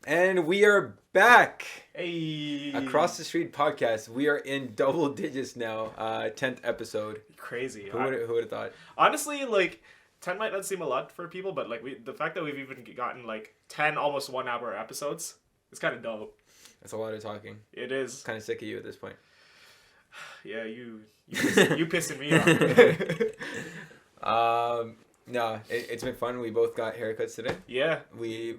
And we are back. Hey. Across the Street podcast. We are in double digits now. 10th episode. Crazy. Who would have thought? Honestly, like 10 might not seem a lot for people, but like the fact that we've even gotten like 10 almost 1 hour episodes, it's kind of dope. That's a lot of talking. It is. Kind of sick of you at this point. Yeah, you pissing me off. No, it's been fun. We both got haircuts today. Yeah. We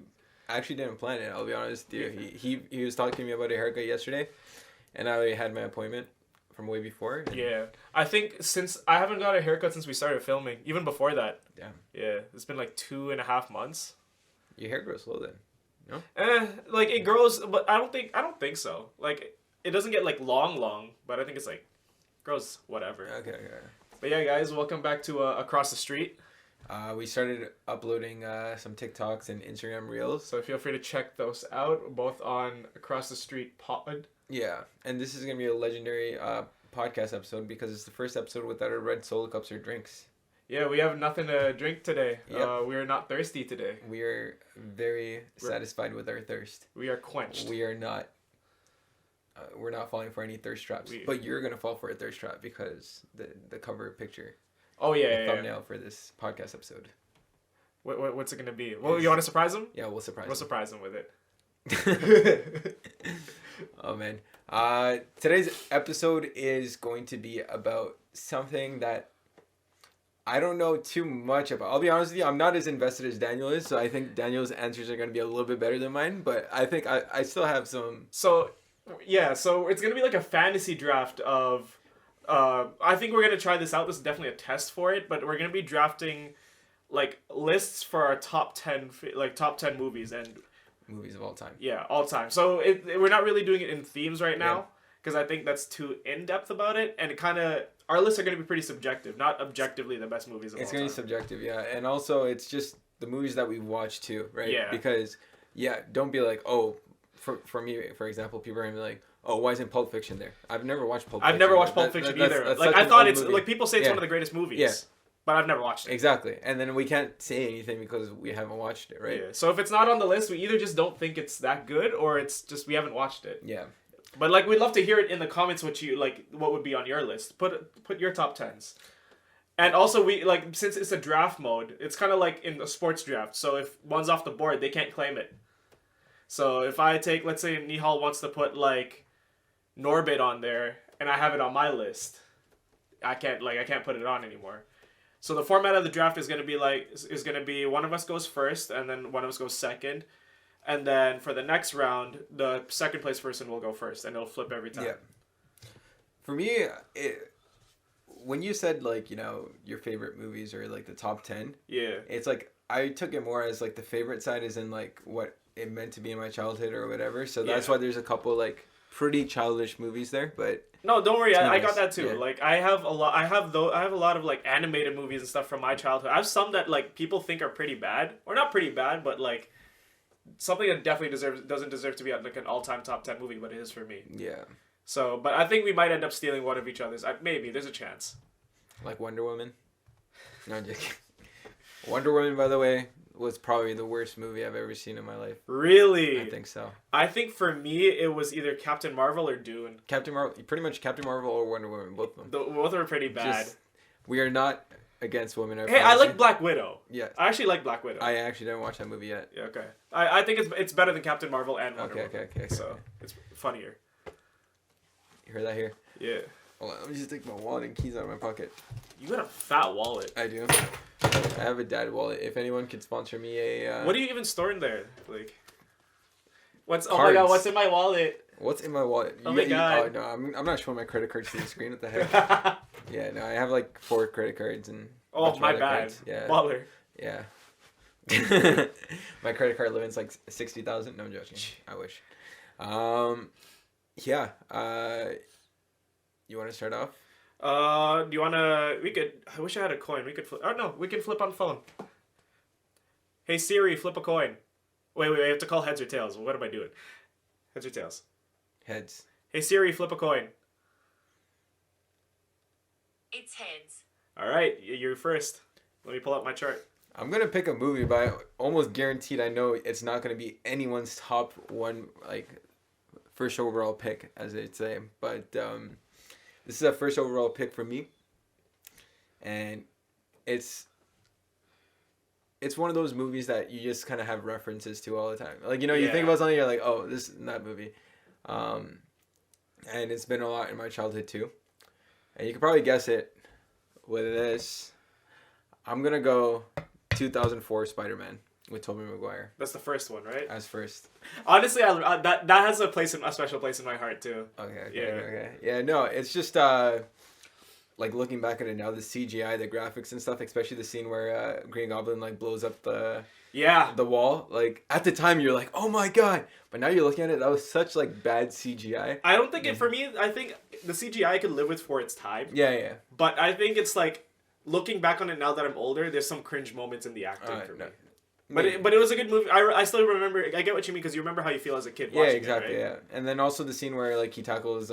actually didn't plan it. I'll be honest with you. He was talking to me about a haircut yesterday, and I already had my appointment from way before. Yeah. I think since I haven't got a haircut since we started filming, even before that. Damn. Yeah, it's been like 2.5 months. Your hair grows slow then. No? Like it grows, but I don't think so. Like it doesn't get like long, but I think it's like grows whatever. Okay. But yeah, guys, welcome back to Across the Street. We started uploading some TikToks and Instagram Reels. So feel free to check those out, both on Across the Street Pod. Yeah, and this is going to be a legendary podcast episode because it's the first episode without our red solo cups or drinks. Yeah, we have nothing to drink today. Yep. We are not thirsty today. We are very satisfied with our thirst. We are quenched. We are not. We're not falling for any thirst traps. But you're going to fall for a thirst trap because the cover picture. Oh, yeah, the thumbnail for this podcast episode. What's it going to be? Well, you want to surprise them? Yeah, we'll surprise them. We'll surprise them with it. Oh, man. Today's episode is going to be about something that I don't know too much about. I'll be honest with you, I'm not as invested as Daniel is, so I think Daniel's answers are going to be a little bit better than mine, but I think I still have some... So it's going to be like a fantasy draft of... I think we're going to try this out. This is definitely a test for it, but we're going to be drafting like lists for our top 10 movies and movies of all time. Yeah, all time. So we're not really doing it in themes right now because I think that's too in-depth about it, and it kind of our lists are going to be pretty subjective, not objectively the best movies of all time. It's going to be subjective, yeah. And also it's just the movies that we've watched too, right? Yeah. Because don't be like, "Oh, for me, for example, people are going to be like, oh, why isn't Pulp Fiction there? I've never watched Pulp Fiction. I've never watched Pulp Fiction either. That's like I thought it's movie. Like people say it's one of the greatest movies. Yeah. But I've never watched it. Exactly. And then we can't say anything because we haven't watched it, right? Yeah. So if it's not on the list, we either just don't think it's that good or it's just we haven't watched it. Yeah. But like we'd love to hear it in the comments what would be on your list. Put your top 10s. And also we since it's a draft mode, it's kind of like in a sports draft. So if one's off the board, they can't claim it. So if I take, let's say Nihaal wants to put like Norbit on there and I have it on my list, I can't put it on anymore. So the format of the draft is going to be one of us goes first and then one of us goes second, and then for the next round the second place person will go first and it'll flip every time. Yeah. For me, when you said your favorite movies or like the top 10, it's like I took it more as like the favorite side is in like what it meant to be in my childhood or whatever. So that's why there's a couple like pretty childish movies there, but no, don't worry, I got that too. Yeah. Like I have a lot of like animated movies and stuff from my childhood. I have some that like people think are pretty bad, or not pretty bad, but like something that definitely doesn't deserve to be like an all-time top 10 movie, but it is for me. Yeah. So, but I think we might end up stealing one of each other's. Maybe there's a chance. Like Wonder Woman. No, I'm just kidding. Wonder Woman, by the way, was probably the worst movie I've ever seen in my life. Really? I think so. I think for me, it was either Captain Marvel or Dune. Pretty much Captain Marvel or Wonder Woman, both of them. Both are pretty bad. We are not against women. Hey, I like Black Widow. Yeah. I actually like Black Widow. I actually didn't watch that movie yet. Yeah, okay. I think it's better than Captain Marvel and Wonder Woman. Okay. So, it's funnier. You heard that here? Yeah. Hold on, let me just take my wallet and keys out of my pocket. You got a fat wallet. I do. I have a dad wallet. If anyone could sponsor me a... What do you even store in there? Like, cards. Oh my god, what's in my wallet? What's in my wallet? Oh my god. Oh, no, I'm not showing my credit cards to the screen. What the heck? Yeah, no, I have like 4 credit cards and... Oh, my bad. Cards. Yeah. Baller. Yeah. My credit card limit's like 60,000. No, I'm joking. I wish. Yeah. You want to start off? Do you want to... I wish I had a coin. We could flip... Oh, no. We can flip on phone. Hey, Siri, flip a coin. Wait. I have to call heads or tails. What am I doing? Heads or tails? Heads. Hey, Siri, flip a coin. It's heads. All right. You're first. Let me pull out my chart. I'm gonna pick a movie, but I almost guaranteed I know it's not gonna be anyone's top one, like, first overall pick, as they'd say. But this is a first overall pick for me, and it's one of those movies that you just kind of have references to all the time. Like, you think about something, you're like, oh, this is that movie. And it's been a lot in my childhood too. And you can probably guess it with this. I'm gonna go 2004 Spider-Man with Tobey Maguire. That's the first one, right? As first. Honestly, that has a special place in my heart too. Okay. Yeah, no, it's just like looking back at it now, the CGI, the graphics and stuff, especially the scene where Green Goblin like blows up the wall. Like at the time you're like, oh my god, but now you're looking at it, that was such like bad CGI. I don't think for me, I think the CGI I could live with for its time. Yeah. But I think it's like looking back on it now that I'm older, there's some cringe moments in the acting for me. But it was a good movie. I still remember. I get what you mean because you remember how you feel as a kid watching exactly, it, right? Yeah. And then also the scene where like he tackles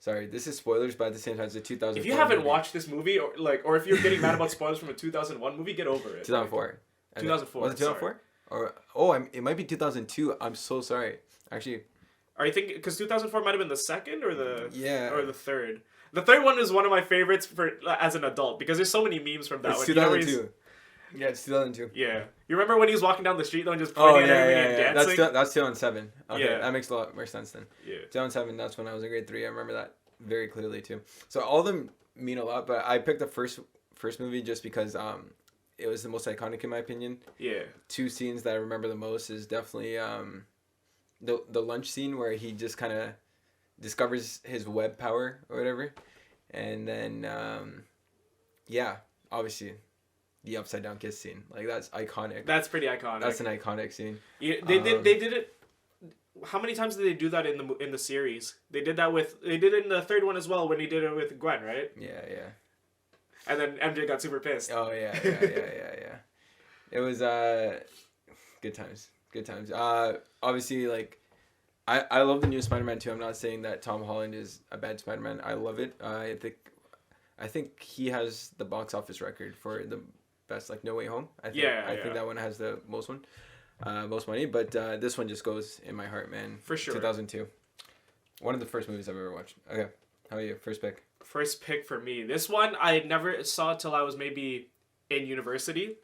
Sorry, this is spoilers, but at the same time, it's a 2004. If you haven't watched this movie, or if you're getting mad about spoilers from a 2001 movie, get over it. 2004. 2004. Was it 2004? It might be 2002. I'm so sorry. Actually, are you thinking because 2004 might have been the second or the third? The third one is one of my favorites as an adult because there's so many memes from that. It's 2002. Yeah, it's 2002. Yeah, you remember when he was walking down the street though and just pointing at everybody and dancing? That's 2007. Okay, that makes a lot more sense then. Yeah, 2007. That's when I was in grade 3. I remember that very clearly too. So all of them mean a lot, but I picked the first movie just because it was the most iconic in my opinion. Yeah. 2 scenes that I remember the most is definitely the lunch scene where he just kind of discovers his web power or whatever, and then obviously the upside down kiss scene. Like that's iconic. That's pretty iconic. That's an iconic scene. Yeah, they did it. How many times did they do that in the series? They did it in the third one as well when he did it with Gwen, right? Yeah. And then MJ got super pissed. Oh yeah. It was good times. Good times. Obviously like I love the new Spider-Man too. I'm not saying that Tom Holland is a bad Spider-Man. I love it. I think he has the box office record for the best, like No Way Home. I think that one has the most money, but this one just goes in my heart, man. For sure. 2002. One of the first movies I've ever watched. Okay, how about you? First pick. First pick for me. This one I never saw till I was maybe in university,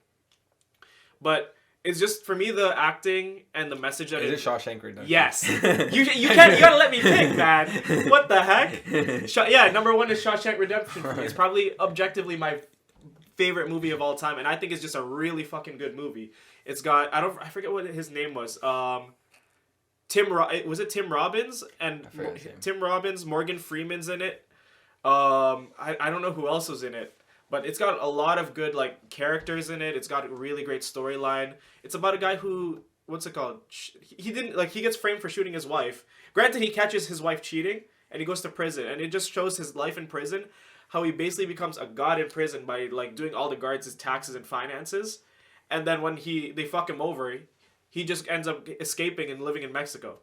but it's just for me the acting and the message that is it Shawshank Redemption? Yes. you gotta let me pick, man. What the heck? Number 1 is Shawshank Redemption. It's probably objectively my favorite movie of all time, and I think it's just a really fucking good movie. It's got I forget what his name was. Tim Robbins and Tim Robbins, Morgan Freeman's in it. I don't know who else was in it, but it's got a lot of good like characters in it. It's got a really great storyline. It's about a guy who what's it called? He gets framed for shooting his wife. Granted, he catches his wife cheating and he goes to prison, and it just shows his life in prison. How he basically becomes a god in prison by like doing all the guards' taxes and finances, and then when they fuck him over, he just ends up escaping and living in Mexico,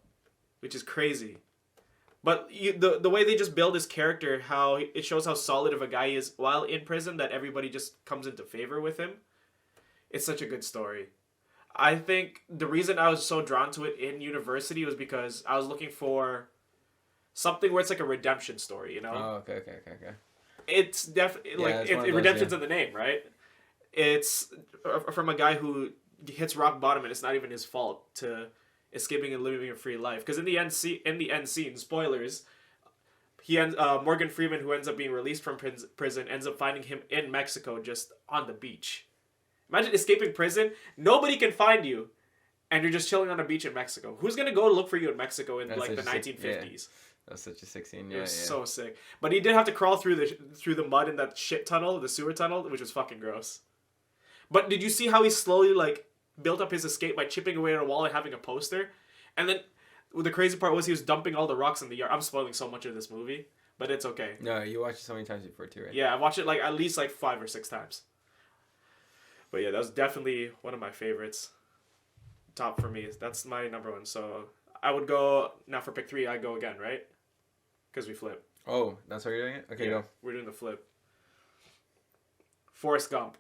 which is crazy. But the way they just build his character, how it shows how solid of a guy he is while in prison, that everybody just comes into favor with him. It's such a good story. I think the reason I was so drawn to it in university was because I was looking for something where it's like a redemption story, you know? Oh, okay. It's definitely redemption's in the name, right? It's from a guy who hits rock bottom and it's not even his fault to escaping and living a free life. Because in the end scene, spoilers, Morgan Freeman, who ends up being released from prison, ends up finding him in Mexico, just on the beach. Imagine escaping prison, nobody can find you, and you're just chilling on a beach in Mexico. Who's gonna go look for you in Mexico in the 1950s? That was such a sick scene. It was so sick. But he did have to crawl through the mud in that shit tunnel, the sewer tunnel, which was fucking gross. But did you see how he slowly like built up his escape by chipping away at a wall and having a poster? And then the crazy part was he was dumping all the rocks in the yard. I'm spoiling so much of this movie, but it's okay. No, you watched it so many times before too, right? Yeah, I watched it like at least like 5 or 6 times. But yeah, that was definitely one of my favorites. Top for me. That's my number 1. So I would go now for pick 3. I go again, right? Because we flip. Oh, that's how you're doing it? Okay, yeah, go. We're doing the flip. Forrest Gump.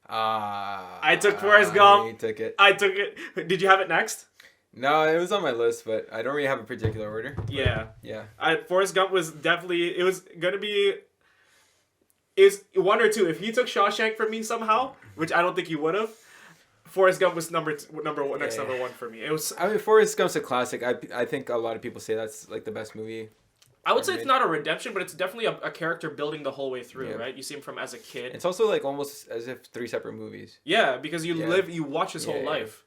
I took Forrest Gump. You took it. I took it. Did you have it next? No, it was on my list, but I don't really have a particular order. Yeah. Yeah. Forrest Gump was definitely, it was going to be, is one or two. If he took Shawshank from me somehow, which I don't think he would have, Forrest Gump was number one for me. It was. I mean, Forrest Gump's a classic. I think a lot of people say that's like the best movie. I would say it's not a redemption, but it's definitely a character building the whole way through, right? You see him from as a kid. It's also like almost as if 3 separate movies. Yeah, because you watch his whole life.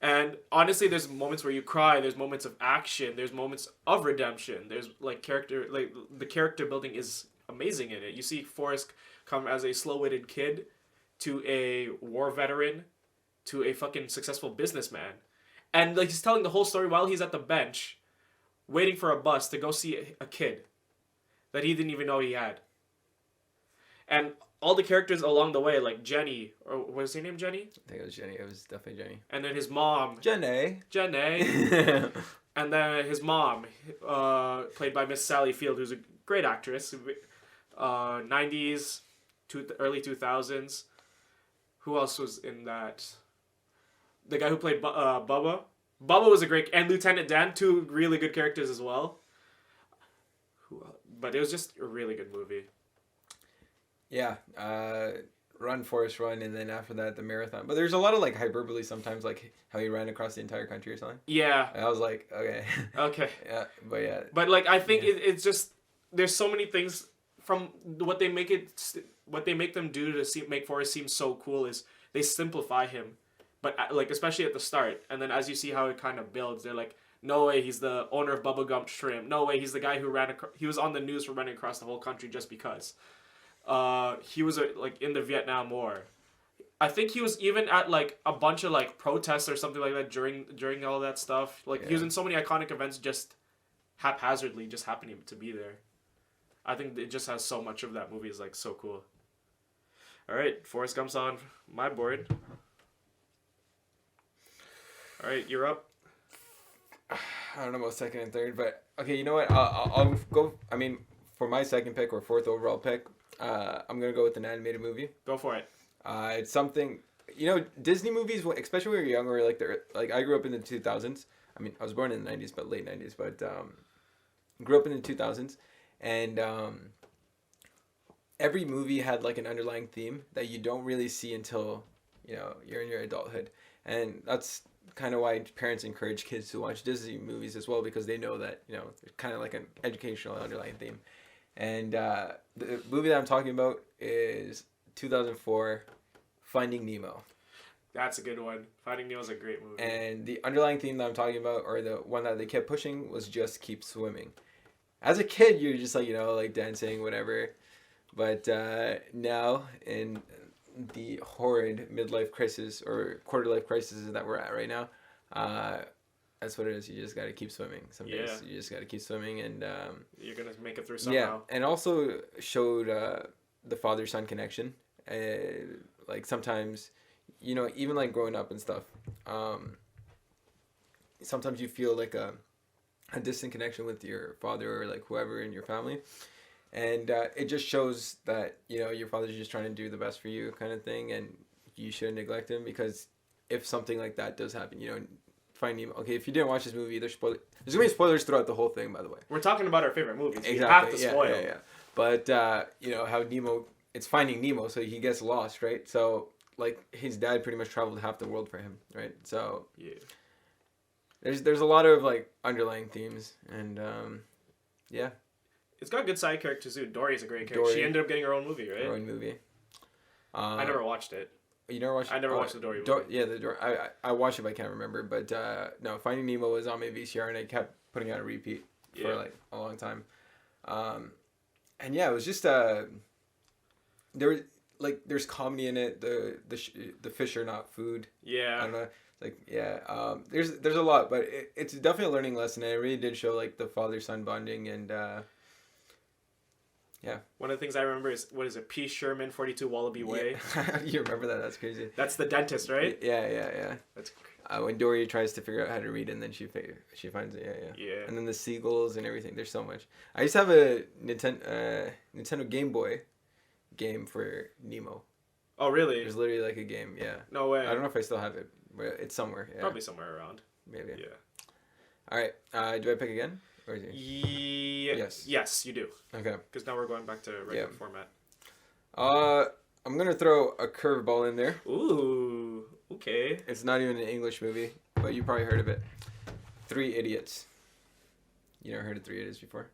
And honestly, there's moments where you cry. There's moments of action. There's moments of redemption. There's like the character building is amazing in it. You see Forrest come as a slow-witted kid to a war veteran to a fucking successful businessman, and like he's telling the whole story while he's at the bench, waiting for a bus to go see a kid that he didn't even know he had. And all the characters along the way, like Jenny, or was her name Jenny? I think it was Jenny. It was definitely Jenny. And then his mom. Jenny. And then his mom, played by Miss Sally Field, who's a great actress. 90s, early 2000s. Who else was in that? The guy who played Bubba. Bubba was a great... And Lieutenant Dan, 2 really good characters as well. But it was just a really good movie. Yeah, Run, Forrest, Run, and then after that, the marathon. But there's a lot of, like, hyperbole sometimes, like, how he ran across the entire country or something. Yeah. And I was like, okay. Okay. Yeah, but yeah. But, like, I think it's just... There's so many things from what they make them do to make Forrest seem so cool is they simplify him. But, like, especially at the start. And then as you see how it kind of builds, they're like, no way he's the owner of Bubba Gump Shrimp. No way he's the guy who he was on the news for running across the whole country just because. He was like in the Vietnam War. I think he was even at like a bunch of like protests or something like that during all that stuff. Like he was in so many iconic events just haphazardly, just happening to be there. I think it just has so much of that movie is like so cool. All right, Forrest Gump's on my board. All right, you're up. I don't know about second and third, but okay, you know what? I'll go. I mean, for my second pick or fourth overall pick, I'm gonna go with an animated movie. Go for it. It's something, you know, Disney movies, especially when you're younger, like I grew up in the 2000s. I mean, I was born in the 90s, but late 90s. But grew up in the 2000s, and every movie had like an underlying theme that you don't really see until you're in your adulthood, and that's kind of why parents encourage kids to watch Disney movies as well, because they know that it's kind of like an educational underlying theme. And the movie that I'm talking about is 2004, Finding Nemo. That's a good one. Finding Nemo is a great movie. And the underlying theme that I'm talking about, or the one that they kept pushing, was just keep swimming. As a kid, you're just like dancing, whatever. But now in the horrid midlife crisis or quarter-life crisis that we're at right now, that's what it is. You just got to keep swimming. Some days you just got to keep swimming, and you're gonna make it through somehow. Yeah, and also showed the father-son connection. Like sometimes, even like growing up and stuff, sometimes you feel like a distant connection with your father or like whoever in your family. And it just shows that, your father's just trying to do the best for you kind of thing, and you shouldn't neglect him, because if something like that does happen, Finding Nemo. Okay, if you didn't watch this movie, there's going to be spoilers throughout the whole thing, by the way. We're talking about our favorite movies. Exactly. We have to spoil. Yeah. But, how Nemo, it's Finding Nemo, so he gets lost, right? So, like, his dad pretty much traveled half the world for him, right? So, yeah. There's a lot of, like, underlying themes, and, yeah. It's got good side characters too. Dory's a great character. She ended up getting her own movie, right? Her own movie. I never watched it. You never watched it? I never watched the Dory movie. Yeah, the Dory. I watched it, but I can't remember. But no, Finding Nemo was on my VCR, and I kept putting out a repeat for like a long time. And yeah, it was just there's comedy in it. The fish are not food. Yeah. I don't know. There's a lot, but it's definitely a learning lesson, and it really did show like the father-son bonding, and yeah. One of the things I remember is, what is it, P. Sherman, 42 Wallaby Way. You remember that? That's crazy. That's the dentist, right? Yeah. That's when Dory tries to figure out how to read, and then she finds it. Yeah. And then the seagulls and everything. There's so much. I used to have a Nintendo Game Boy game for Nemo. Oh, really? There's literally like a game. Yeah. No way. I don't know if I still have it, but it's somewhere. Yeah. Probably somewhere around. Maybe. Yeah. All right. Do I pick again? Or is it? Yes. Yes, you do. Okay. Because now we're going back to regular format. I'm gonna throw a curveball in there. Ooh. Okay. It's not even an English movie, but you probably heard of it. 3 Idiots. You never heard of 3 Idiots before?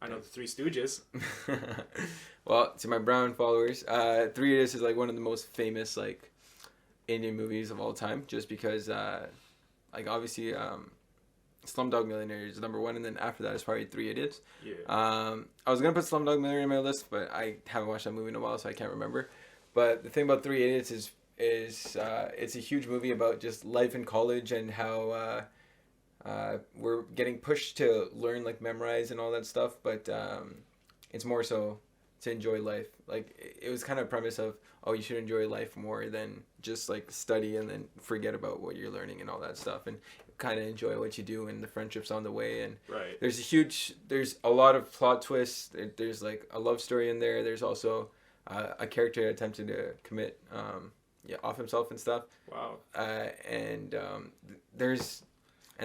I know the Three Stooges. Well, to my brown followers, 3 Idiots is like one of the most famous like Indian movies of all time, just because like obviously Slumdog Millionaire is number 1, and then after that is probably 3 Idiots. Yeah. I was gonna put Slumdog Millionaire in my list, but I haven't watched that movie in a while, so I can't remember. But the thing about 3 Idiots is it's a huge movie about just life in college and how we're getting pushed to learn, like memorize and all that stuff, but it's more so to enjoy life. Like it was kind of a premise of, oh, you should enjoy life more than just like study and then forget about what you're learning and all that stuff, and kind of enjoy what you do and the friendships on the way. And right. There's a lot of plot twists. There's like a love story in there. There's also a character attempting to commit off himself and stuff. Wow. And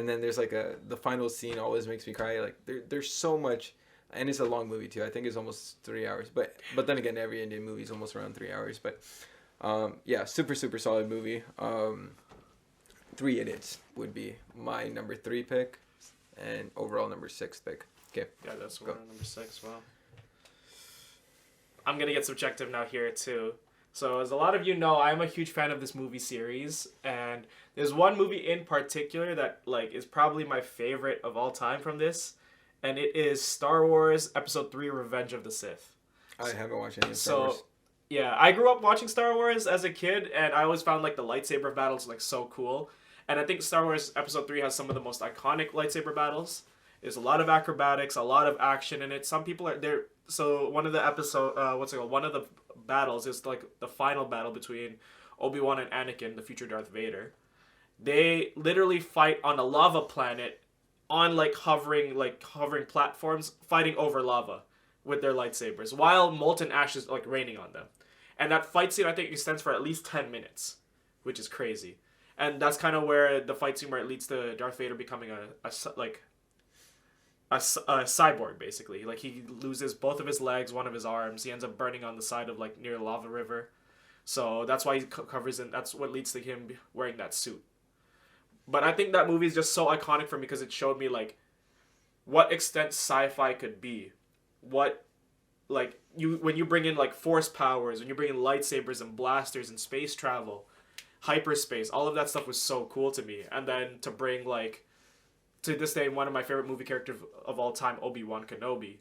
then there's like the final scene always makes me cry. Like there's so much, and it's a long movie too. I think it's almost 3 hours. But then again, every Indian movie is almost around 3 hours. But super solid movie. 3 Idiots would be my number 3 pick, and overall number 6 pick. Okay. Yeah, that's number 6. Wow. I'm gonna get subjective now here too. So as a lot of you know, I'm a huge fan of this movie series, and there's one movie in particular that like is probably my favorite of all time from this, and it is Star Wars Episode 3: Revenge of the Sith. I haven't watched any of Star Wars. Yeah, I grew up watching Star Wars as a kid, and I always found like the lightsaber battles like so cool. And I think Star Wars Episode 3 has some of the most iconic lightsaber battles. There's a lot of acrobatics, a lot of action in it. Some people are there. So one of the one of the battles is like the final battle between Obi-Wan and Anakin, the future Darth Vader. They literally fight on a lava planet on like hovering platforms, fighting over lava with their lightsabers while molten ash is like raining on them. And that fight scene I think extends for at least 10 minutes, which is crazy. And that's kind of where the fight scene where it leads to Darth Vader becoming a cyborg, basically. Like he loses both of his legs, one of his arms. He ends up burning on the side of like near a lava river. So that's why he covers in. That's what leads to him wearing that suit. But I think that movie is just so iconic for me because it showed me like what extent sci-fi could be. What like when you bring in like force powers, when you bring in lightsabers and blasters and space travel, hyperspace, all of that stuff was so cool to me. And then to bring like to this day one of my favorite movie characters of all time, Obi-Wan Kenobi,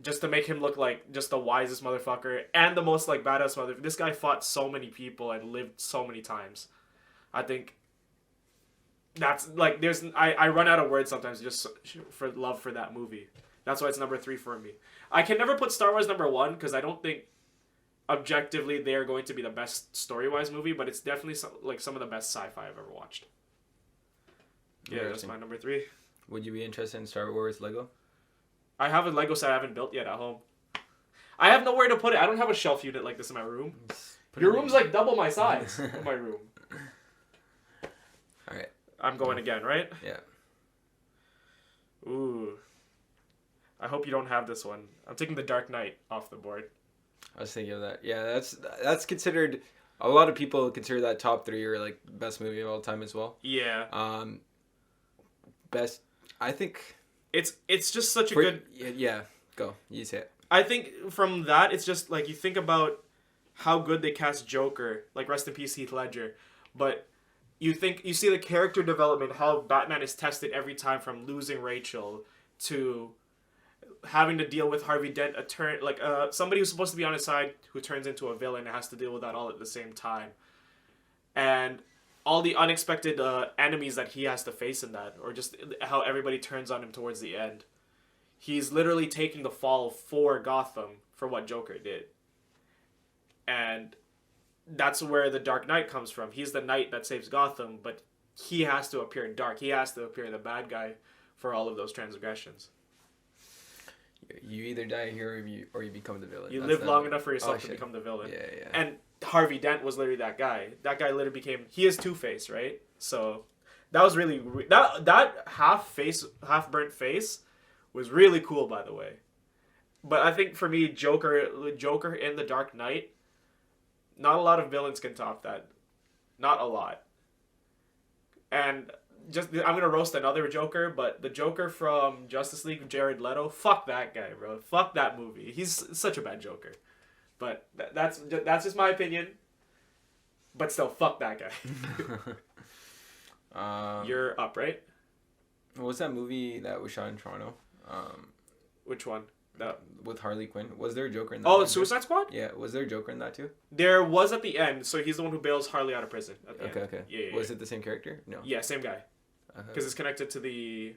just to make him look like just the wisest motherfucker and the most like badass mother. This guy fought so many people and lived so many times. I think that's like I run out of words sometimes just for love for that movie. That's why it's number 3 for me. I can never put Star Wars number 1 because I don't think objectively they are going to be the best story-wise movie, but it's definitely some of the best sci-fi I've ever watched. Yeah, that's my number 3. Would you be interested in Star Wars Lego? I have a Lego set I haven't built yet at home. I have nowhere to put it. I don't have a shelf unit like this in my room. Your room's like double my size in my room. All right. I'm going again, right? Yeah. Ooh. I hope you don't have this one. I'm taking The Dark Knight off the board. I was thinking of that. Yeah, that's considered. A lot of people consider that top 3 or like best movie of all time as well. Yeah. Best. I think it's just such a good. Yeah. Go. You say it. I think from that it's just like you think about how good they cast Joker. Like rest in peace Heath Ledger, but you see the character development, how Batman is tested every time from losing Rachel to having to deal with Harvey Dent, somebody who's supposed to be on his side who turns into a villain and has to deal with that all at the same time. And all the unexpected enemies that he has to face in that, or just how everybody turns on him towards the end. He's literally taking the fall for Gotham for what Joker did. And that's where the Dark Knight comes from. He's the knight that saves Gotham, but he has to appear dark. He has to appear the bad guy for all of those transgressions. You either die here or you become the villain. You live long enough for yourself to become the villain. Yeah. And Harvey Dent was literally that guy. That guy literally became, he is Two-Face, right? So that was really that half burnt face was really cool, by the way. But I think for me, Joker in The Dark Knight, not a lot of villains can top that. Not a lot. And just I'm gonna roast another Joker, but the Joker from Justice League, Jared Leto, fuck that guy, bro. Fuck that movie. He's such a bad Joker. But that's just my opinion. But still, fuck that guy. You're up, right? What was that movie that was shot in Toronto? Which one? With Harley Quinn. Was there a Joker in that? Oh, Suicide Squad? Yeah. Was there a Joker in that too? There was at the end. So he's the one who bails Harley out of prison. Okay. Yeah. Was it the same character? No. Yeah, same guy. Because it's connected to the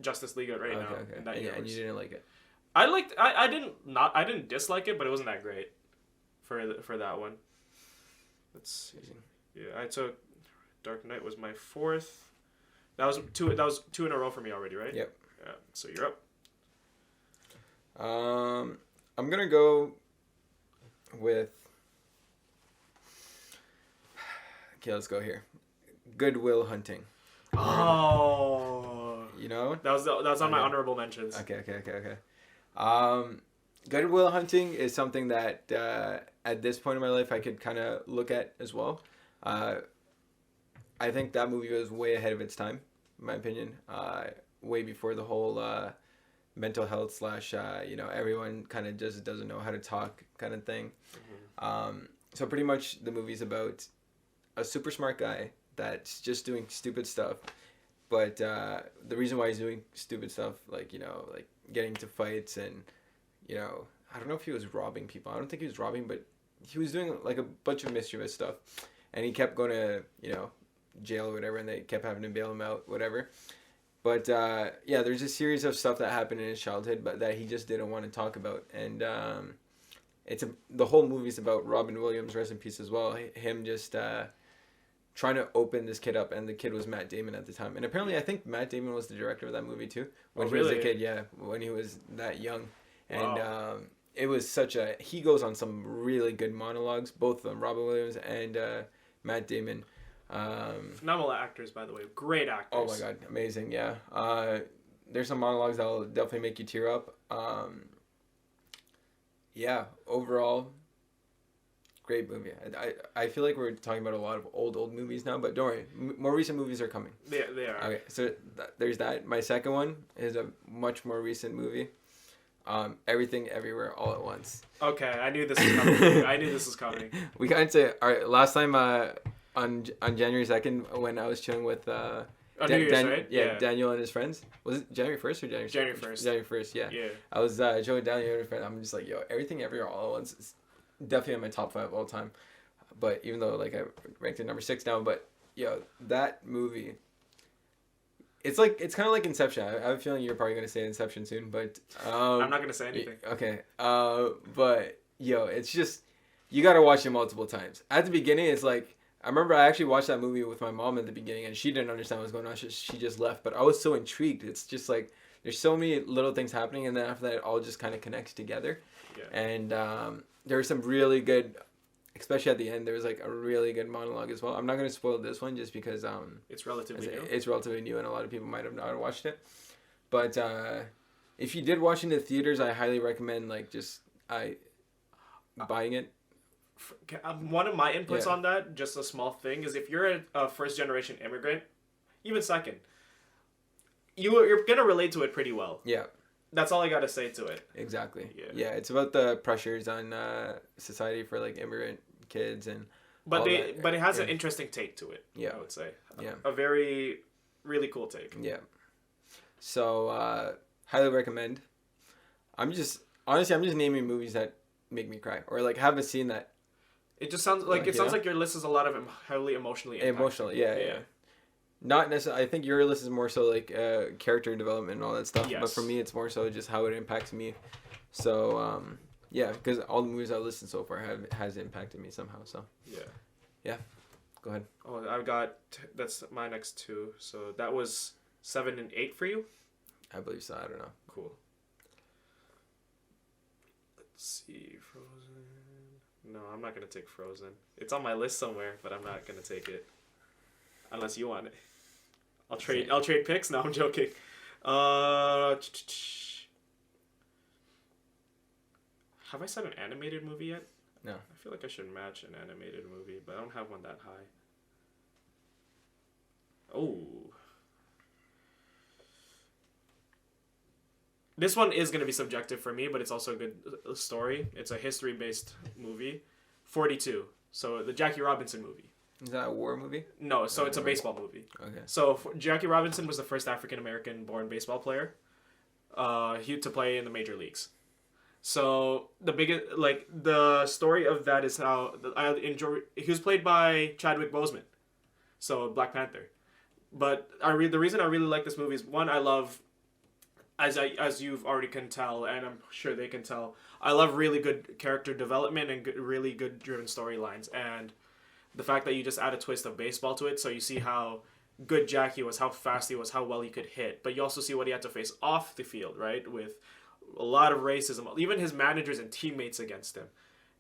Justice League right now. Okay. And you didn't like it? I didn't dislike it, but it wasn't that great for that one. Let's see. Yeah, I took Dark Knight was my fourth. That was two in a row for me already, right? Yep. Yeah. So you're up. I'm gonna go with. Okay, let's go here. Good Will Hunting. Oh. You know? That was on my honorable mentions. Okay. Good Will Hunting is something that at this point in my life I could kind of look at as well. I think that movie was way ahead of its time, in my opinion. Way before the whole mental health / everyone kind of just doesn't know how to talk kind of thing. Mm-hmm. So pretty much the movie's about a super smart guy that's just doing stupid stuff, but the reason why he's doing stupid stuff, like getting into fights and I don't know if he was robbing people. I don't think he was robbing, but he was doing like a bunch of mischievous stuff, and he kept going to jail or whatever, and they kept having to bail him out, whatever. But there's a series of stuff that happened in his childhood, but that he just didn't want to talk about. And the whole movie's about Robin Williams, rest in peace as well. Him just trying to open this kid up, and the kid was Matt Damon at the time. And apparently, I think Matt Damon was the director of that movie too when he was a kid. Yeah, when he was that young, and wow. It was he goes on some really good monologues, both Robin Williams and Matt Damon. Phenomenal actors, by the way. Great actors. Oh my god, amazing! Yeah, there's some monologues that'll definitely make you tear up. Overall, great movie. I feel like we're talking about a lot of old movies now, but don't worry, more recent movies are coming. Yeah, they are. Okay, so there's that. My second one is a much more recent movie. Everything Everywhere All at Once. Okay, I knew this was coming. We got into last time. On January 2nd, when I was chilling with New Year's, right? Yeah, Daniel and his friends. Was it January 1st or January 2nd? January 1st. January 1st, yeah. Yeah. I was chilling with Daniel and his friend. I'm just like, yo, Everything Everywhere All at Once is definitely in my top 5 all time. But even though I ranked it number 6 now, but yo, that movie. It's kind of like Inception. I have a feeling you're probably gonna say Inception soon, but I'm not gonna say anything. Okay. But yo, it's just you gotta watch it multiple times. At the beginning, it's like. I remember I actually watched that movie with my mom at the beginning, and she didn't understand what was going on. She just left, but I was so intrigued. It's just like there's so many little things happening, and then after that, it all just kind of connects together. Yeah. And there were some really good, especially at the end. There was a really good monologue as well. I'm not going to spoil this one just because it's relatively new. It's relatively new, and a lot of people might have not watched it. But if you did watch it in the theaters, I highly recommend buying it. One of my inputs on that, just a small thing, is if you're a first-generation immigrant, even second, you're going to relate to it pretty well. Yeah. That's all I got to say to it. Exactly. Yeah, it's about the pressures on society for immigrant kids and but it has an interesting take to it, I would say. Yeah. A very, really cool take. Yeah. So, highly recommend. I'm just naming movies that make me cry or have a scene that it just sounds like sounds like your list is a lot of heavily emotionally impacted. Emotionally, yeah. Not necessarily. I think your list is more so character development and all that stuff. Yes. But for me, it's more so just how it impacts me. So because all the movies I've listened so far has impacted me somehow. So yeah. Go ahead. Oh, I've got that's my next 2. So that was 7 and 8 for you. I believe so. I don't know. Cool. Let's see, Frozen. No, I'm not gonna take Frozen. It's on my list somewhere, but I'm not gonna take it. Unless you want it. I'll trade picks? No, I'm joking. Have I said an animated movie yet? No. I feel like I should match an animated movie, but I don't have one that high. Oh. This one is going to be subjective for me, but it's also a good story. It's a history-based movie. 42. So the Jackie Robinson movie. Is that a war movie? No, so it's a baseball movie. Okay. So Jackie Robinson was the first African-American born baseball player to play in the major leagues. So the story of that is how I enjoy. He was played by Chadwick Boseman, so Black Panther. But the reason I really like this movie is, one, I love, as you've already can tell, and I'm sure they can tell, I love really good character development and really good driven storylines, and the fact that you just add a twist of baseball to it, so you see how good Jackie was, how fast he was, how well he could hit, but you also see what he had to face off the field, right, with a lot of racism, even his managers and teammates against him.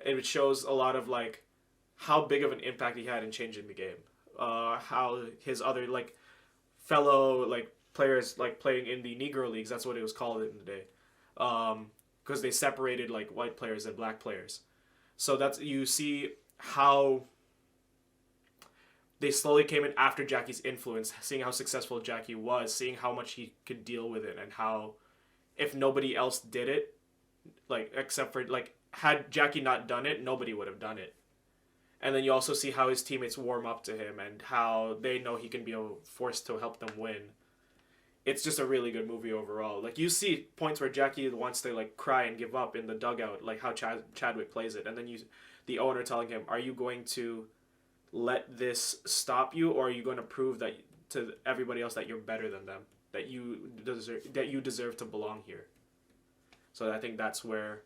And it shows a lot of like how big of an impact he had in changing the game. How his other like fellow like players like playing in the Negro leagues, that's what it was called in the day, because they separated like white players and black players. So that's, you see how they slowly came in after Jackie's influence, seeing how successful Jackie was, seeing how much he could deal with it, and how if nobody else did it, like, except for, like, had Jackie not done it, nobody would have done it. And then you also see how his teammates warm up to him and how they know he can be a force to help them win. It's just a really good movie overall. Like, you see points where Jackie wants to, like, cry and give up in the dugout, like how Chadwick plays it. And then the owner telling him, are you going to let this stop you, or are you going to prove that to everybody else that you're better than them? That you deserve to belong here. So I think that's where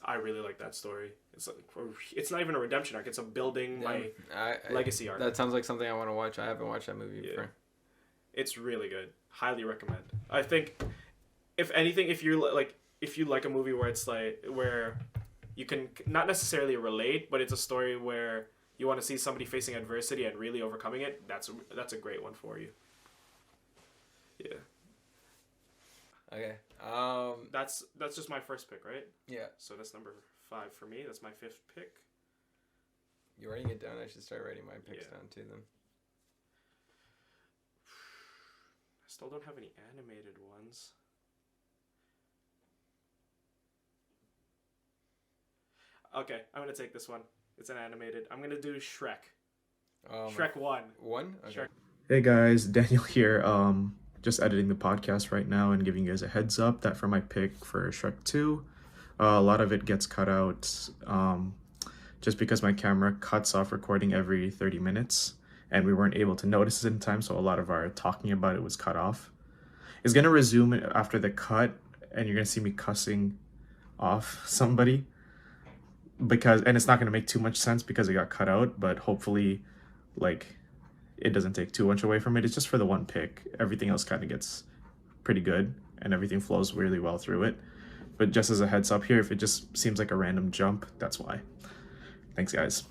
I really like that story. It's not even a redemption arc. It's a building my legacy arc. That sounds like something I want to watch. I haven't watched that movie before. It's really good. Highly recommend. I think, if anything, if you like a movie where it's like where you can not necessarily relate, but it's a story where you want to see somebody facing adversity and really overcoming it, that's a great one for you. Yeah. Okay. That's just my first pick, right? Yeah. So that's number 5 for me. That's my 5th pick. You're writing it down. I should start writing my picks down too then. I still don't have any animated ones. Okay, I'm gonna take this one. It's an animated. I'm gonna do Shrek. Shrek 1. 1? Okay. Shrek. Hey guys, Daniel here. Just editing the podcast right now and giving you guys a heads up that for my pick for Shrek 2, a lot of it gets cut out just because my camera cuts off recording every 30 minutes and we weren't able to notice it in time, so a lot of our talking about it was cut off. It's going to resume after the cut, and you're going to see me cussing off somebody, and it's not going to make too much sense because it got cut out, but hopefully like it doesn't take too much away from it. It's just for the one pick. Everything else kind of gets pretty good and everything flows really well through it. But just as a heads up here, if it just seems like a random jump, that's why. Thanks, guys.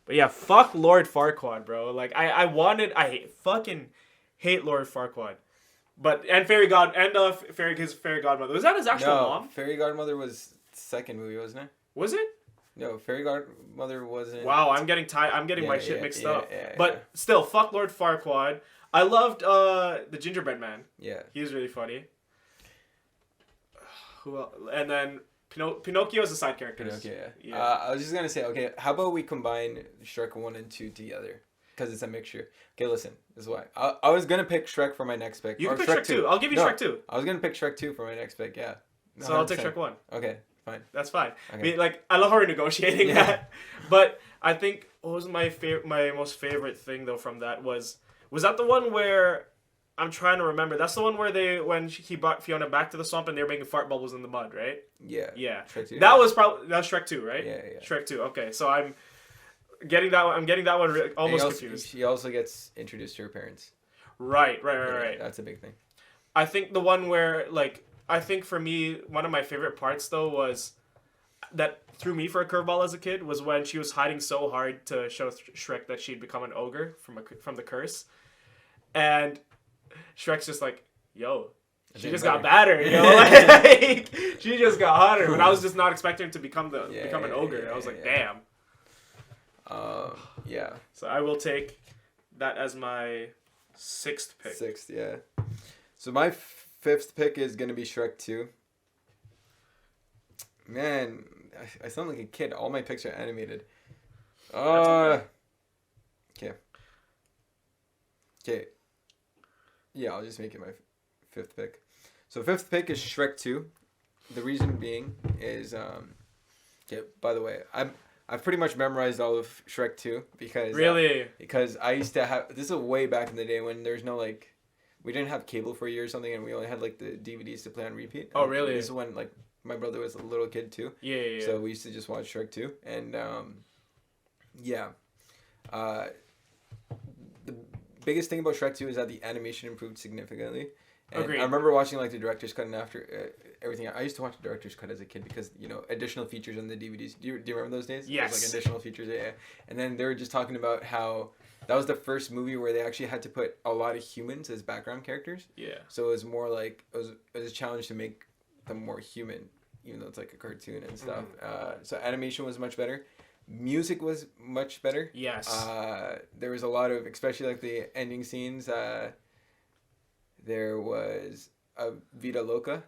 But yeah, fuck Lord Farquaad, bro. Like, I fucking hate Lord Farquaad. And his fairy godmother. Was that his actual mom? Fairy godmother was the second movie, wasn't it? Was it? No, Fairy Godmother wasn't. Wow, I'm getting my shit mixed up. But still, fuck Lord Farquaad. I loved the Gingerbread Man. Yeah, he was really funny. Who else? And then Pinocchio is a side character. Yeah. I was just gonna say, okay, how about we combine Shrek 1 and 2 together? Because it's a mixture. Okay, listen, this is why. I was gonna pick Shrek for my next pick. You can pick Shrek 2. I'll give you Shrek 2. I was gonna pick Shrek 2 for my next pick. Yeah. So 100%. I'll take Shrek 1. Okay. Fine. That's fine. Okay. I mean, I love how we're negotiating that. But I think what was my most favorite thing though from that was that the one where I'm trying to remember. That's the one where when he brought Fiona back to the swamp and they were making fart bubbles in the mud, right? Yeah. Yeah. Shrek 2, that was Shrek 2, right? Yeah. Shrek 2. Okay, so I'm getting that one. I'm getting that one almost confused. She also gets introduced to her parents. Right. That's a big thing. I think the one where I think for me, one of my favorite parts though was that threw me for a curveball as a kid was when she was hiding so hard to show Shrek that she'd become an ogre from the curse, and Shrek's just like, "Yo, she just got badder, you know? Like, she just got hotter." But I was just not expecting her to become an ogre. I was like, "Damn." Yeah. So I will take that as my 6th pick. 6th, yeah. So my 5th pick is gonna be Shrek 2. Man, I sound like a kid. All my picks are animated. Okay. Okay. Yeah, I'll just make it my 5th pick. So 5th pick is Shrek 2. The reason being is okay, by the way, I've pretty much memorized all of Shrek 2 because because I used to have, this is way back in the day when there's no like, we didn't have cable for a year or something, and we only had like the DVDs to play on repeat. Oh, really? This is when like my brother was a little kid too. Yeah. So we used to just watch Shrek 2, and the biggest thing about Shrek 2 is that the animation improved significantly. And Agreed. I remember watching like the director's cut, and after everything, I used to watch the director's cut as a kid because, you know, additional features on the DVDs. Do you remember those days? Yes. Like additional features, yeah. And then they were just talking about how that was the first movie where they actually had to put a lot of humans as background characters. Yeah. So it was more like it was a challenge to make them more human, even though it's like a cartoon and stuff. So animation was much better. Music was much better. Yes. There was a lot of, especially like the ending scenes. There was a Vida Loca.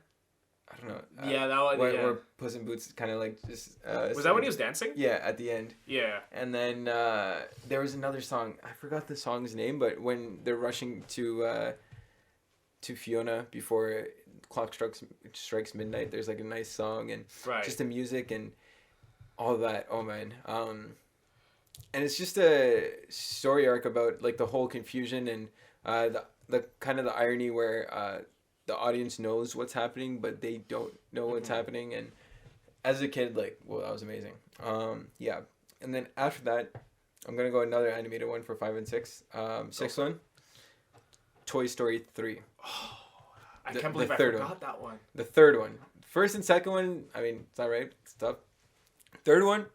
I don't know. Yeah, that one. Where Puss in Boots kind of like just. Was that when he was dancing? Yeah, at the end. Yeah. And then there was another song. I forgot the song's name, but when they're rushing to Fiona before clock strikes midnight, there's like a nice song and just the music and all that. Oh man. And it's just a story arc about like the whole confusion and the kind of the irony where the audience knows what's happening, but they don't know what's happening. And as a kid, like, well, that was amazing. Yeah. And then after that, I'm going to go another animated one for 5 and 6. Sixth one, Toy Story 3. Oh, I can't believe I forgot that one. The third one. First and second one, I mean, it's all right. It's tough. Third one,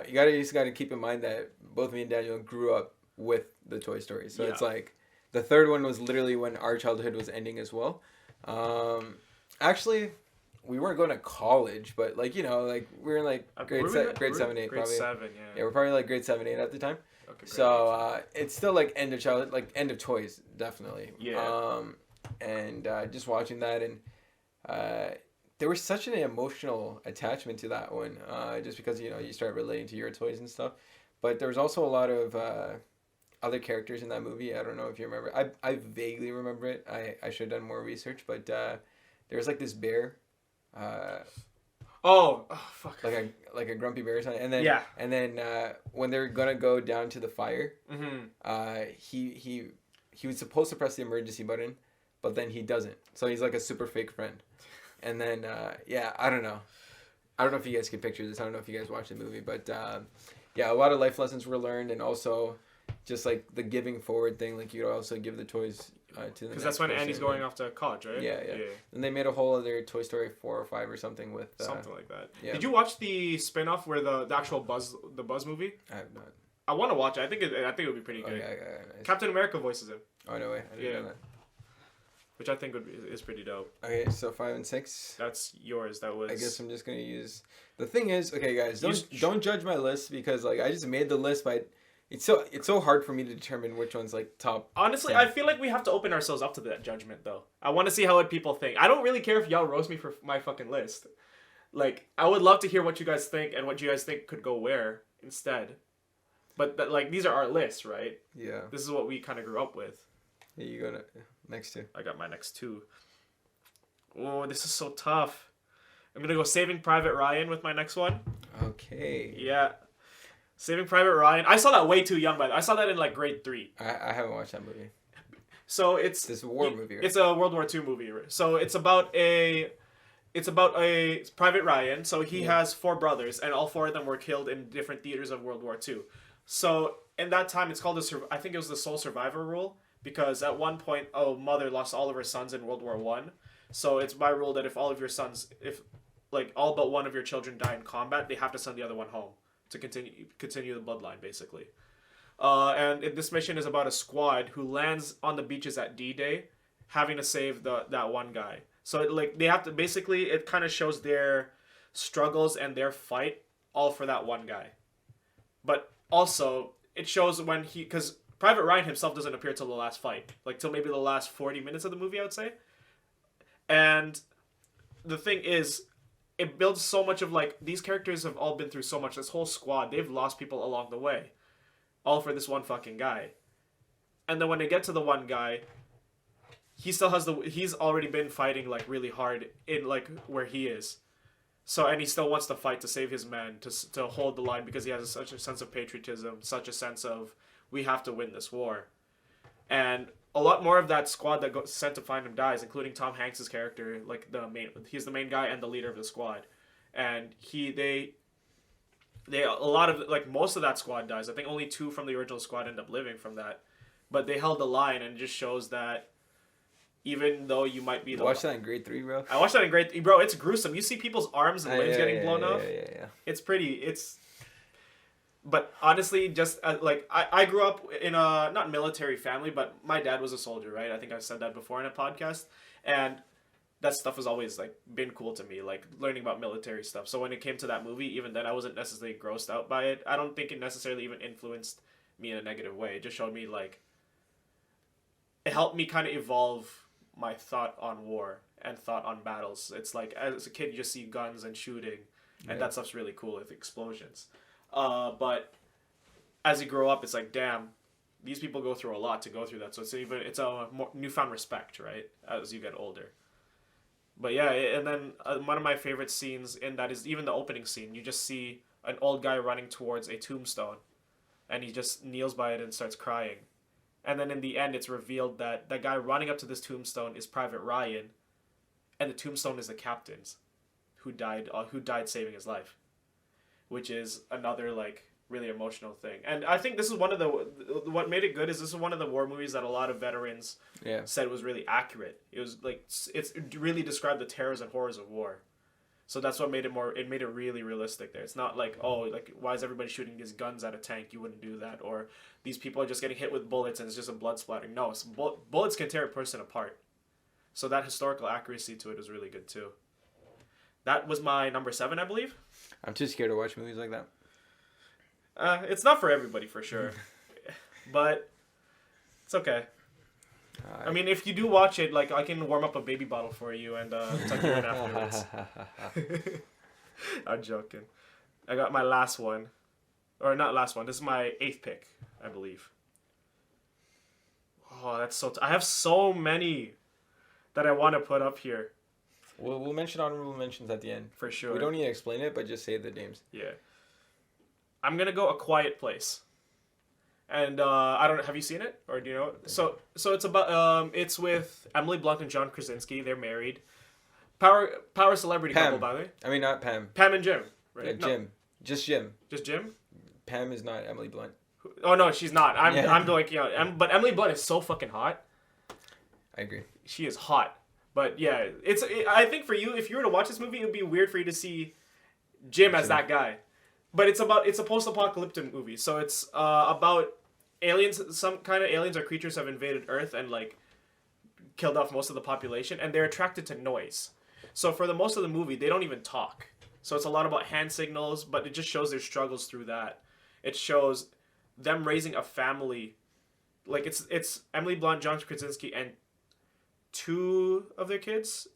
you just gotta keep in mind that both me and Daniel grew up with the Toy Story. So it's like, the third one was literally when our childhood was ending as well. Actually, we weren't going to college, but like, you know, like we were in like grade 7, 8 grade probably. Grade 7, yeah. Yeah, we're probably like grade 7, 8 at the time. Okay, so it's still like end of childhood, like end of toys, definitely. Yeah. And just watching that, and there was such an emotional attachment to that one, just because, you know, you start relating to your toys and stuff. But there was also a lot of other characters in that movie. I don't know if you remember. I vaguely remember it. I should have done more research, but there was like this bear. Fuck. Like a grumpy bear or something. And then when they're gonna go down to the fire, he was supposed to press the emergency button, but then he doesn't. So he's like a super fake friend. And then I don't know. I don't know if you guys can picture this. I don't know if you guys watched the movie, but a lot of life lessons were learned, and also just like the giving forward thing. Like you also give the toys to the next person. Because that's when Andy's going off to college, right? Yeah. And they made a whole other Toy Story 4 or 5 or something with something like that. Yeah. Did you watch the spin-off where the actual Buzz movie? I have not. I want to watch it. I think it would be pretty good. Okay, nice. Captain America voices him. Oh no way! I didn't know that. Which I think is pretty dope. Okay, so 5 and 6. That's yours. That was. I guess I'm just gonna use. The thing is, okay, guys, don't judge my list because like I just made the list, but it's so hard for me to determine which one's like top. Honestly, 10. I feel like we have to open ourselves up to that judgment though. I want to see how people think. I don't really care if y'all roast me for my fucking list. Like, I would love to hear what you guys think and what you guys think could go where instead. But like these are our lists, right? Yeah. This is what we kind of grew up with. Yeah, you go to next 2. I got my next 2. Oh, this is so tough. I'm gonna go Saving Private Ryan with my next one. Okay. Yeah. Saving Private Ryan. I saw that way too young, by the way. I saw that in like grade 3. I haven't watched that movie. So it's this war movie. Right? It's a World War II movie. So it's about a Private Ryan. So he has 4 brothers, and all 4 of them were killed in different theaters of World War II. So in that time, it's called I think it was the sole survivor rule, because at one point, a mother lost all of her sons in World War I. So it's by rule that if all of your sons, if like all but one of your children die in combat, they have to send the other one home to continue the bloodline, basically. This mission is about a squad who lands on the beaches at D-Day, having to save that one guy. So they have to basically, it kind of shows their struggles and their fight all for that one guy. But also it shows when because Private Ryan himself doesn't appear till the last fight, like till maybe the last 40 minutes of the movie, I would say. And the thing is, it builds so much of like, these characters have all been through so much. This whole squad, they've lost people along the way, all for this one fucking guy. And then when they get to the one guy, he's already been fighting like really hard in like where he is. So, and he still wants to fight to save his men, to hold the line, because he has such a sense of patriotism, such a sense of, we have to win this war. And a lot more of that squad that got sent to find him dies, including Tom Hanks's character, like he's the main guy and the leader of the squad. And most of that squad dies. I think only 2 from the original squad end up living from that. But they held the line, and it just shows that even though you might be watch that in grade 3, bro. I watched that in grade 3, bro. It's gruesome. You see people's arms and limbs getting blown off. Yeah. But honestly, just I grew up in a not military family, but my dad was a soldier, right? I think I've said that before in a podcast, and that stuff has always like been cool to me, like learning about military stuff. So when it came to that movie, even then I wasn't necessarily grossed out by it. I don't think it necessarily even influenced me in a negative way. It just showed me like, it helped me kind of evolve my thought on war and thought on battles. It's like, as a kid, you just see guns and shooting, and that stuff's really cool with explosions. But as you grow up, it's like, damn, these people go through a lot to go through that. So it's a more newfound respect, right, as you get older. But yeah, and then one of my favorite scenes in that is even the opening scene. You just see an old guy running towards a tombstone, and he just kneels by it and starts crying. And then in the end, it's revealed that that guy running up to this tombstone is Private Ryan, and the tombstone is the captain's, who died saving his life, which is another like really emotional thing. And I think this is one of what made it good is this is one of the war movies that a lot of veterans said was really accurate. It was like it really described the terrors and horrors of war. So that's what made it really realistic there. It's not like, oh, like, why is everybody shooting these guns at a tank? You wouldn't do that. Or these people are just getting hit with bullets and it's just a blood splattering. No, bullets can tear a person apart. So that historical accuracy to it is really good too. That was my number 7, I believe. I'm too scared to watch movies like that. It's not for everybody, for sure. But it's okay. I mean, if you do watch it, like, I can warm up a baby bottle for you and tuck you in afterwards. I'm joking. I got my last one. Or not last one. This is my 8th pick, I believe. Oh, that's so... I have so many that I want to put up here. We'll mention honorable mentions at the end. For sure. We don't need to explain it, but just say the names. Yeah. I'm going to go A Quiet Place. And I don't know, have you seen it? Or do you know it? So it's about it's with Emily Blunt and John Krasinski. They're married. Power celebrity Pam. couple, by the way. I mean, not Pam. Pam and Jim, right? Yeah, Jim. No. Just Jim. Just Jim? Pam is not Emily Blunt. Oh no, she's not. I'm like, you know, but Emily Blunt is so fucking hot. I agree. She is hot. But yeah, I think for you, if you were to watch this movie, it would be weird for you to see Jim as that guy. But it's a post-apocalyptic movie, so it's about aliens. Some kind of aliens or creatures have invaded Earth and like killed off most of the population, and they're attracted to noise. So for the most of the movie, they don't even talk. So it's a lot about hand signals, but it just shows their struggles through that. It shows them raising a family. Like it's Emily Blunt, John Krasinski, and 2 of their kids.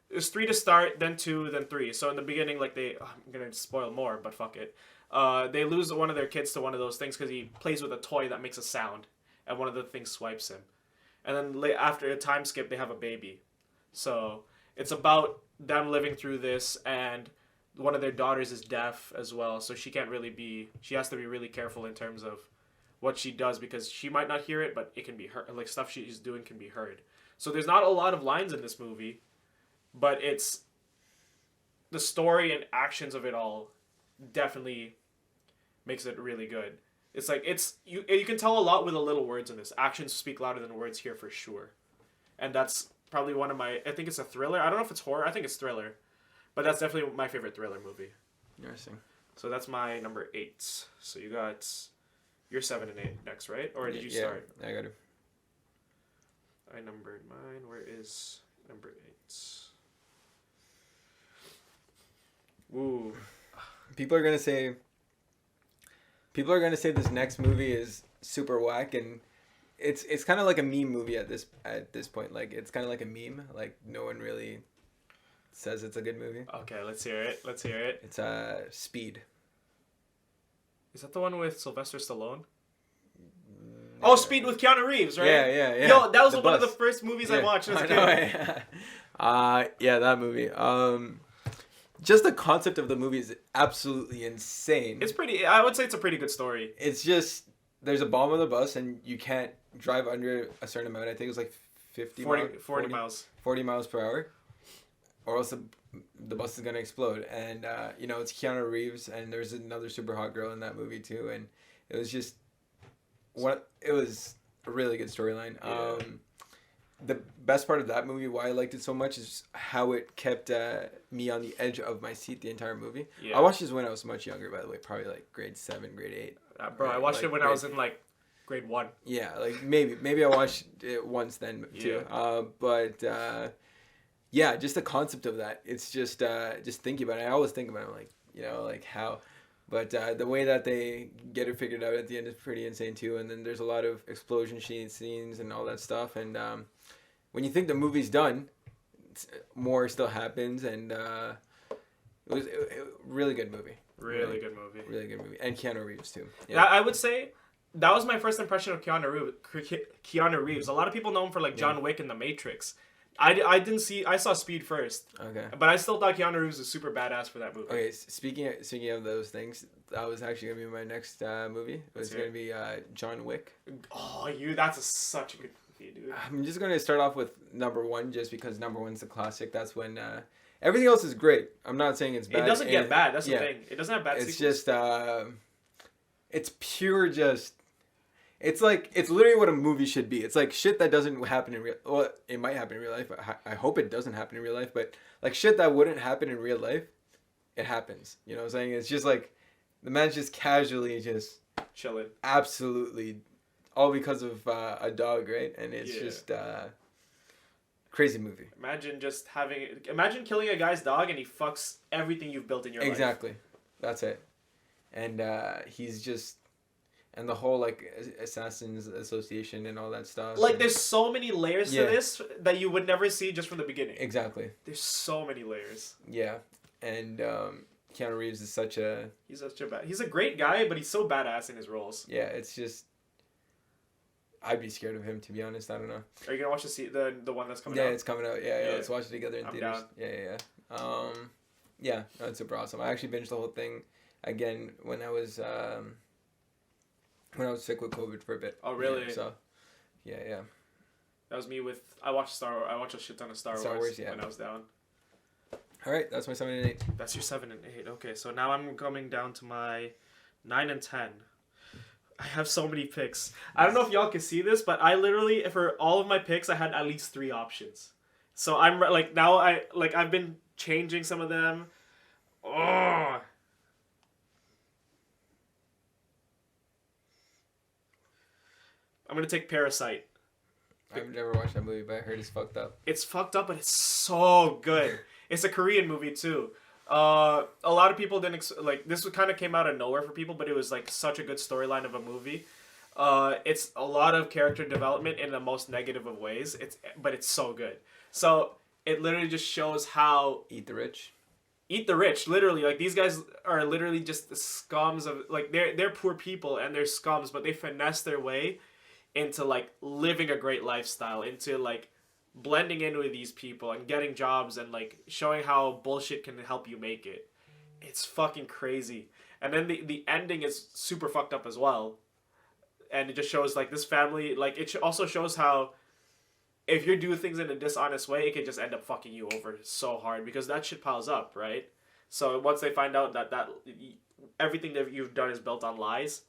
There's 3 to start, then 2, then 3. So in the beginning, like I'm gonna spoil more, but fuck it. They lose one of their kids to one of those things because he plays with a toy that makes a sound, and one of the things swipes him. And then after a time skip, they have a baby. So it's about them living through this, and one of their daughters is deaf as well, so she has to be really careful in terms of what she does, because she might not hear it, but it can be heard. Like, stuff she's doing can be heard. So there's not a lot of lines in this movie, but it's the story and actions of it all definitely makes it really good. It's like you can tell a lot with the little words in this. Actions speak louder than words here for sure. And that's probably one of my. I think it's a thriller. I don't know if it's horror. I think it's thriller, but that's definitely my favorite thriller movie. Interesting. So that's my number 8. So you got your 7 and 8 next, right? Or did you start? Yeah, I got it. I numbered mine. Where is number 8? Ooh. People are gonna say this next movie is super whack, and it's kind of like a meme movie at this point. Like it's kind of like a meme. Like no one really says it's a good movie. Okay, let's hear it. It's Speed. Is that the one with Sylvester Stallone? Oh, Speed with Keanu Reeves, right? Yeah. Yo, that was one of the first movies I watched as a kid. Yeah, that movie. Just the concept of the movie is absolutely insane. I would say it's a pretty good story. It's just, there's a bomb on the bus and you can't drive under a certain amount. I think it was like 40 miles. 40 miles per hour. Or else the bus is going to explode. And, it's Keanu Reeves, and there's another super hot girl in that movie too. And it was just, it was a really good storyline. Yeah. The best part of that movie, why I liked it so much, is how it kept me on the edge of my seat the entire movie. Yeah. I watched this when I was much younger, by the way, probably like grade 7, grade 8. Bro, I watched it when I was in like grade 1. Yeah, like maybe I watched it once then too. Yeah. Yeah, just the concept of that. It's just thinking about it. I always think about it, like how. But the way that they get it figured out at the end is pretty insane too. And then there's a lot of explosion scenes and all that stuff. And when you think the movie's done, more still happens. And it was a really good movie. Really good movie. Really good movie. And Keanu Reeves too. Yeah. I would say that was my first impression of Keanu Reeves. A lot of people know him for like John Wick and The Matrix. I saw Speed first. Okay. But I still thought Keanu Reeves was super badass for that movie. Okay, speaking of those things, that was actually going to be my next movie. It was going to be John Wick. Oh, that's such a good movie, dude. I'm just going to start off with number 1, just because number 1's a classic. That's when everything else is great. I'm not saying it's bad. It doesn't get bad. That's the thing. It doesn't have bad sequels. It's just, it's pure just... It's literally what a movie should be. It's like shit that doesn't happen in real... Well, it might happen in real life. I hope it doesn't happen in real life. But like shit that wouldn't happen in real life, it happens. You know what I'm saying? It's just like the man's just casually just... chilling. Absolutely. All because of a dog, right? And it's just... crazy movie. Imagine killing a guy's dog and he fucks everything you've built in your life. Exactly. That's it. And he's just... And the whole, Assassins Association and all that stuff. There's so many layers to this that you would never see just from the beginning. Exactly. There's so many layers. Yeah. And Keanu Reeves is such a... He's a great guy, but he's so badass in his roles. Yeah, it's just... I'd be scared of him, to be honest. I don't know. Are you going to watch the one that's coming out? Yeah, it's coming out. Yeah. Let's watch it together in theaters. Down. Yeah. No, it's super awesome. I actually binged the whole thing again when I was sick with COVID for a bit. Oh, really? Yeah, so, yeah. That was me with... I watched a shit ton of Star Wars when I was down. All right, that's my 7 and 8. That's your 7 and 8. Okay, so now I'm coming down to my 9 and 10. I have so many picks. I don't know if y'all can see this, but I literally, for all of my picks, I had at least 3 options. So I'm now I've been changing some of them. Oh. I'm going to take Parasite. I've never watched that movie, but I heard it's fucked up. It's fucked up, but it's so good. It's a Korean movie, too. A lot of people didn't... this kind of came out of nowhere for people, but it was, such a good storyline of a movie. It's a lot of character development in the most negative of ways. But it's so good. So, it literally just shows how... Eat the rich. Eat the rich, literally. These guys are literally just the scums of... they're poor people, and they're scums, but they finesse their way into living a great lifestyle, into blending in with these people and getting jobs and showing how bullshit can help you make it. It's fucking crazy. And then the ending is super fucked up as well. And it just shows this family, it also shows how if you do things in a dishonest way, it can just end up fucking you over so hard because that shit piles up, right? So once they find out that everything that you've done is built on lies,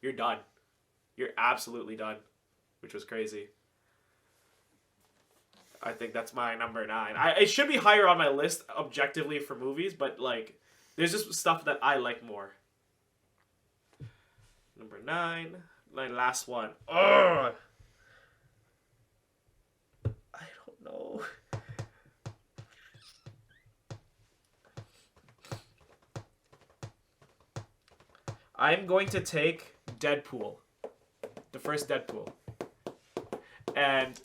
you're done. You're absolutely done, which was crazy. I think that's my number 9. It should be higher on my list objectively for movies, but like, there's just stuff that I like more. Number 9, my last one. Ugh. I don't know. I'm going to take Deadpool. The first Deadpool. And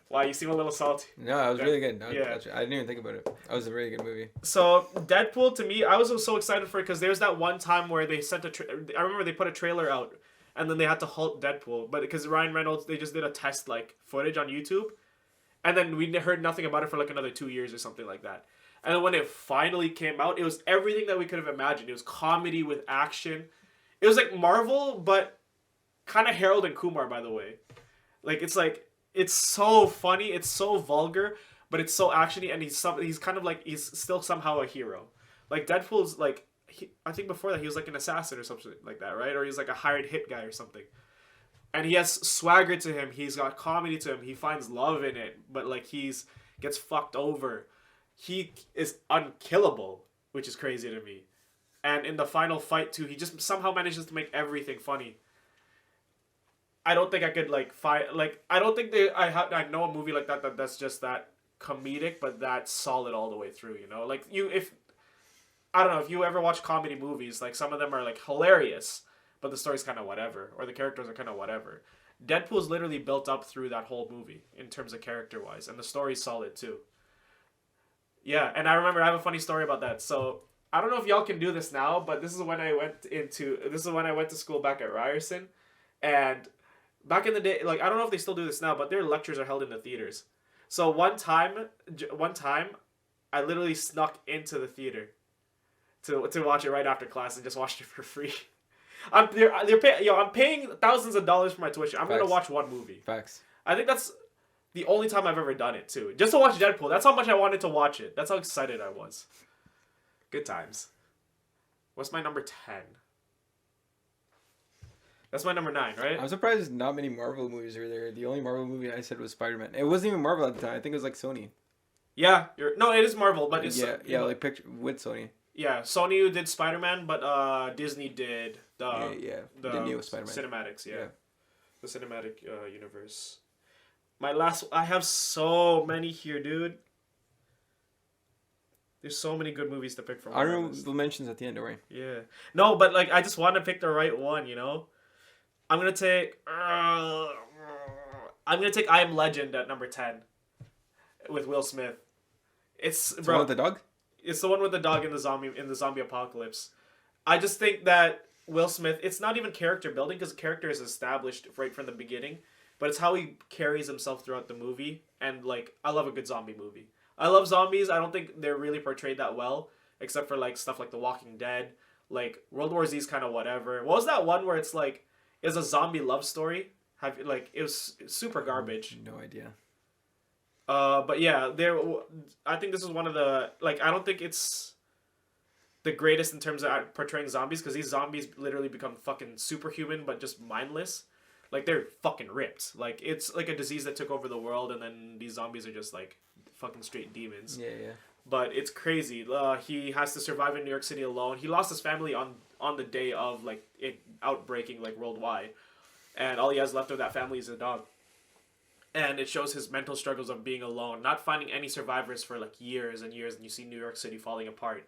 wow, you seem a little salty. No, it was really good. No, yeah. I didn't even think about it. That was a really good movie. So Deadpool, to me, I was so excited for it because there's that one time where they sent I remember they put a trailer out and then they had to halt Deadpool, but because Ryan Reynolds, they just did a test like footage on YouTube, and then we heard nothing about it for like another 2 years or something like that. And then when it finally came out, it was everything that we could have imagined. It was comedy with action. It was like Marvel, but kind of Harold and Kumar, by the way. It's so funny, it's so vulgar, but it's so actiony, and he's kind of like, he's still somehow a hero. Like Deadpool's like, I think before that he was like an assassin or something like that, right? Or he's like a hired hit guy or something. And he has swagger to him. He's got comedy to him. He finds love in it, but like gets fucked over. He is unkillable, which is crazy to me. And in the final fight too, he just somehow manages to make everything funny. I don't think I could I don't think I know a movie like that's just that comedic, but that's solid all the way through. You know, like I don't know if you ever watch comedy movies, like some of them are like hilarious, but the story's kind of whatever, or the characters are kind of whatever. Deadpool's literally built up through that whole movie in terms of character wise, and the story's solid too. Yeah, and I remember I have a funny story about that. So I don't know if y'all can do this now, but this is when I went to school back at Ryerson, and back in the day, like I don't know if they still do this now, but their lectures are held in the theaters. So one time, I literally snuck into the theater to watch it right after class and just watched it for free. I'm paying thousands of dollars for my tuition. I'm gonna watch one movie. Facts. I think that's the only time I've ever done it too, just to watch Deadpool. That's how much I wanted to watch it. That's how excited I was. Good times. What's my number 10? That's my number 9, right? I'm surprised not many Marvel movies are there. The only Marvel movie I said was Spider-Man. It wasn't even Marvel at the time. I think it was like Sony. Yeah, no, it is Marvel, but it's like picture with Sony. Yeah, Sony did Spider-Man, but Disney did the new Spider-Man cinematics. Yeah. The cinematic universe. I have so many here, dude. There's so many good movies to pick from. Honorable mentions at the end, don't worry. Yeah. No, but like I just want to pick the right one, you know? I'm going to take I Am Legend at number 10 with Will Smith. It's the one with the dog? It's the one with the dog in the zombie apocalypse. I just think that Will Smith, it's not even character building because the character is established right from the beginning, but it's how he carries himself throughout the movie. And like, I love a good zombie movie. I love zombies. I don't think they're really portrayed that well, except for like stuff like The Walking Dead. Like World War Z is kind of whatever. What was that one where it's like, it's a zombie love story? It was super garbage. No idea. But yeah, I think this is one of the, like, I don't think it's the greatest in terms of portraying zombies, because these zombies literally become fucking superhuman, but just mindless. Like, they're fucking ripped. Like, it's like a disease that took over the world, and then these zombies are just, like, fucking straight demons. Yeah. But it's crazy. He has to survive in New York City alone. He lost his family on the day of, like, it outbreaking, like, worldwide. And all he has left of that family is a dog. And it shows his mental struggles of being alone, not finding any survivors for like years and years, and you see New York City falling apart.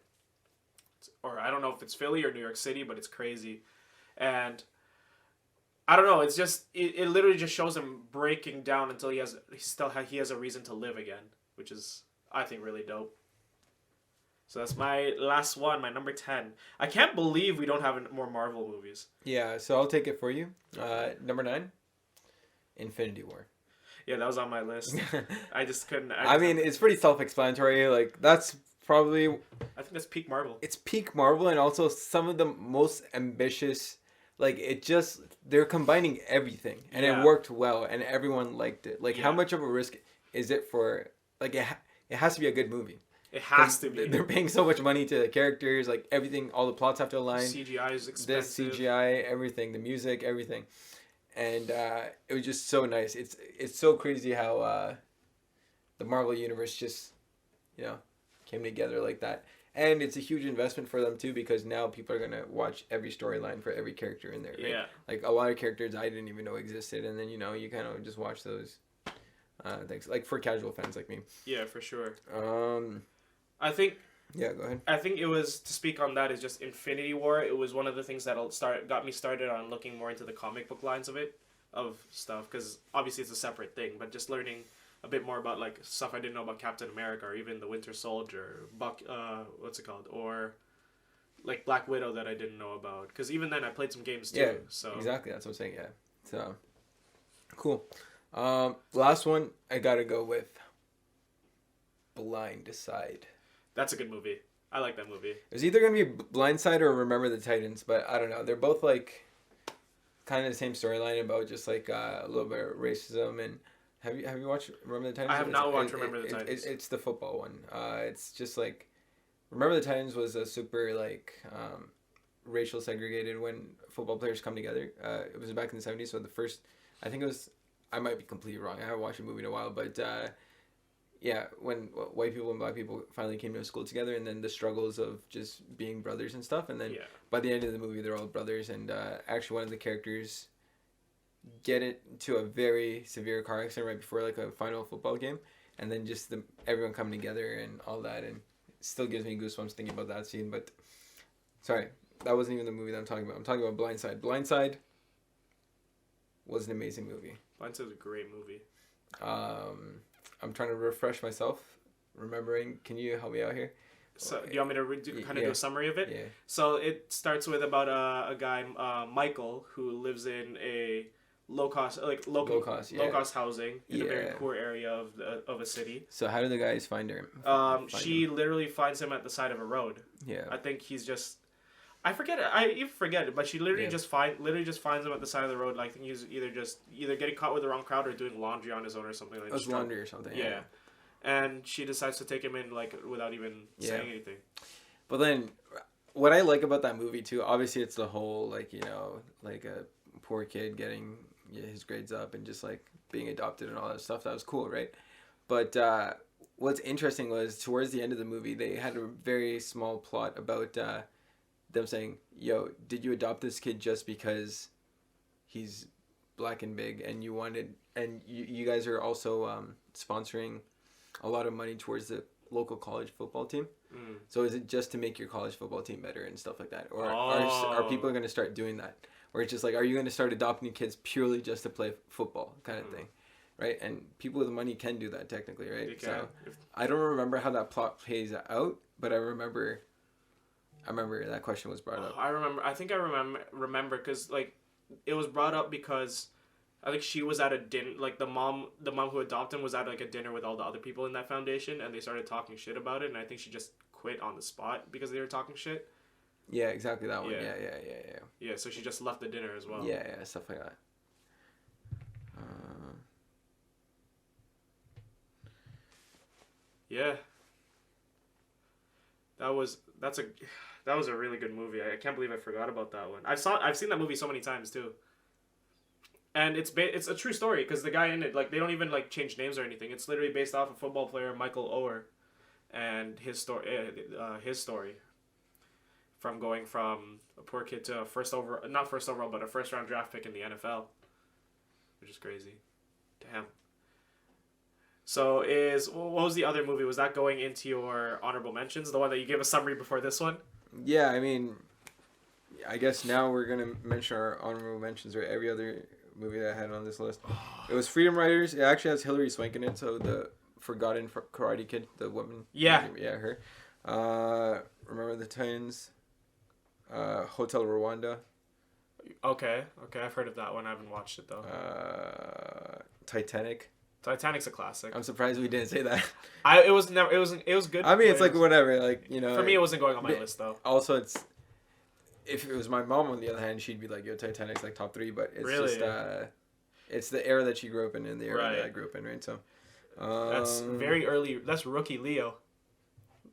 Or I don't know if it's Philly or New York City, but it's crazy. And I don't know, it's just it literally just shows him breaking down until he has a reason to live again, which is, I think, really dope. So that's my last one, my number 10. I can't believe we don't have more Marvel movies. Yeah, so I'll take it for you. Number 9, Infinity War. Yeah, that was on my list. I just couldn't. I mean, it's pretty self-explanatory. Like, that's probably... I think that's peak Marvel. It's peak Marvel, and also some of the most ambitious... Like, they're combining everything, and it worked well, and everyone liked it. Like, how much of a risk is it for... Like, it has to be a good movie. It has to be. They're paying so much money to the characters, like, everything, all the plots have to align. CGI is expensive. The CGI, everything, the music, everything. And it was just so nice. It's so crazy how the Marvel universe just, you know, came together like that. And it's a huge investment for them too, because now people are gonna watch every storyline for every character in there. Right? Yeah. Like a lot of characters I didn't even know existed, and then you kind of just watch those things. Like for casual fans like me. Yeah, for sure. I think. Yeah, go ahead. I think it was, to speak on that, is just Infinity War. It was one of the things that got me started on looking more into the comic book lines of stuff, because obviously it's a separate thing, but just learning a bit more about like stuff I didn't know about Captain America, or even the Winter Soldier, what's it called, or like Black Widow that I didn't know about, because even then I played some games too. Yeah, so exactly, that's what I'm saying. Yeah, so cool. Last one I gotta go with Blind Side. That's a good movie. I like that movie. It was either gonna be Blindside or Remember the Titans, but I don't know. They're both like kind of the same storyline about just like a little bit of racism. And have you watched Remember the Titans? I have not watched Remember the Titans. It's the football one. It's just like Remember the Titans was a super like racial segregated when football players come together. It was back in the 70s, so the first, I think it was, I might be completely wrong. I haven't watched the movie in a while, but yeah, when white people and black people finally came to a school together, and then the struggles of just being brothers and stuff, and then by the end of the movie, they're all brothers, and actually one of the characters get into a very severe car accident right before like a final football game, and then just everyone coming together and all that, and it still gives me goosebumps thinking about that scene. But sorry, that wasn't even the movie that I'm talking about. I'm talking about Blindside. Blindside was an amazing movie. Blindside's a great movie. I'm trying to refresh myself, remembering. Can you help me out here? So, do you want me to do a summary of it? Yeah. So it starts with about a guy, Michael, who lives in a low cost housing in a very poor area of a city. So how do the guys find her? She literally finds him at the side of a road. Yeah. I think he's just. I forget it. I even forget it, but she literally just finds him at the side of the road. Like, I think he's either getting caught with the wrong crowd or doing laundry on his own or something like that. It was laundry or something. Yeah. And she decides to take him in like without even saying anything. But then, what I like about that movie too, obviously, it's the whole like like a poor kid getting his grades up and just like being adopted and all that stuff. That was cool, right? But what's interesting was towards the end of the movie, they had a very small plot about them saying, "Yo, did you adopt this kid just because he's black and big, and you wanted, and you guys are also sponsoring a lot of money towards the local college football team? So is it just to make your college football team better and stuff like that, or are people going to start doing that, or it's just like, are you going to start adopting kids purely just to play football kind of thing?" Right? And people with money can do that technically, right? So I don't remember how that plot plays out, but I remember that question was brought up. I think I remember because like it was brought up because I think she was at a dinner, like the mom who adopted him was at like a dinner with all the other people in that foundation, and they started talking shit about it, and I think she just quit on the spot because they were talking shit. Yeah, exactly that one. Yeah. Yeah. Yeah, so she just left the dinner as well. Yeah, stuff like that. Yeah. That was a really good movie. I can't believe I forgot about that one. I've seen that movie so many times too. And it's a true story because the guy in it, like, they don't even like change names or anything. It's literally based off a football player, Michael Oher, and his story from going from a poor kid to a first round draft pick in the NFL, which is crazy. Damn. So what was the other movie? Was that going into your honorable mentions? The one that you gave a summary before this one? Yeah, I mean, I guess now we're going to mention our honorable mentions, or every other movie that I had on this list. It was Freedom Writers. It actually has Hilary Swank in it, so the forgotten Karate Kid, the woman. Yeah. Yeah, her. Remember the Titans. Hotel Rwanda. Okay, I've heard of that one. I haven't watched it though. Titanic. Titanic's a classic. I'm surprised we didn't say that. It was good. I mean, it's like whatever, like, For me, it wasn't going on my list though. Also, if it was my mom on the other hand, she'd be like, "Yo, Titanic's like top 3," but it's really? Just it's the era that she grew up in and the era that I grew up in, right? So that's very early. That's rookie Leo.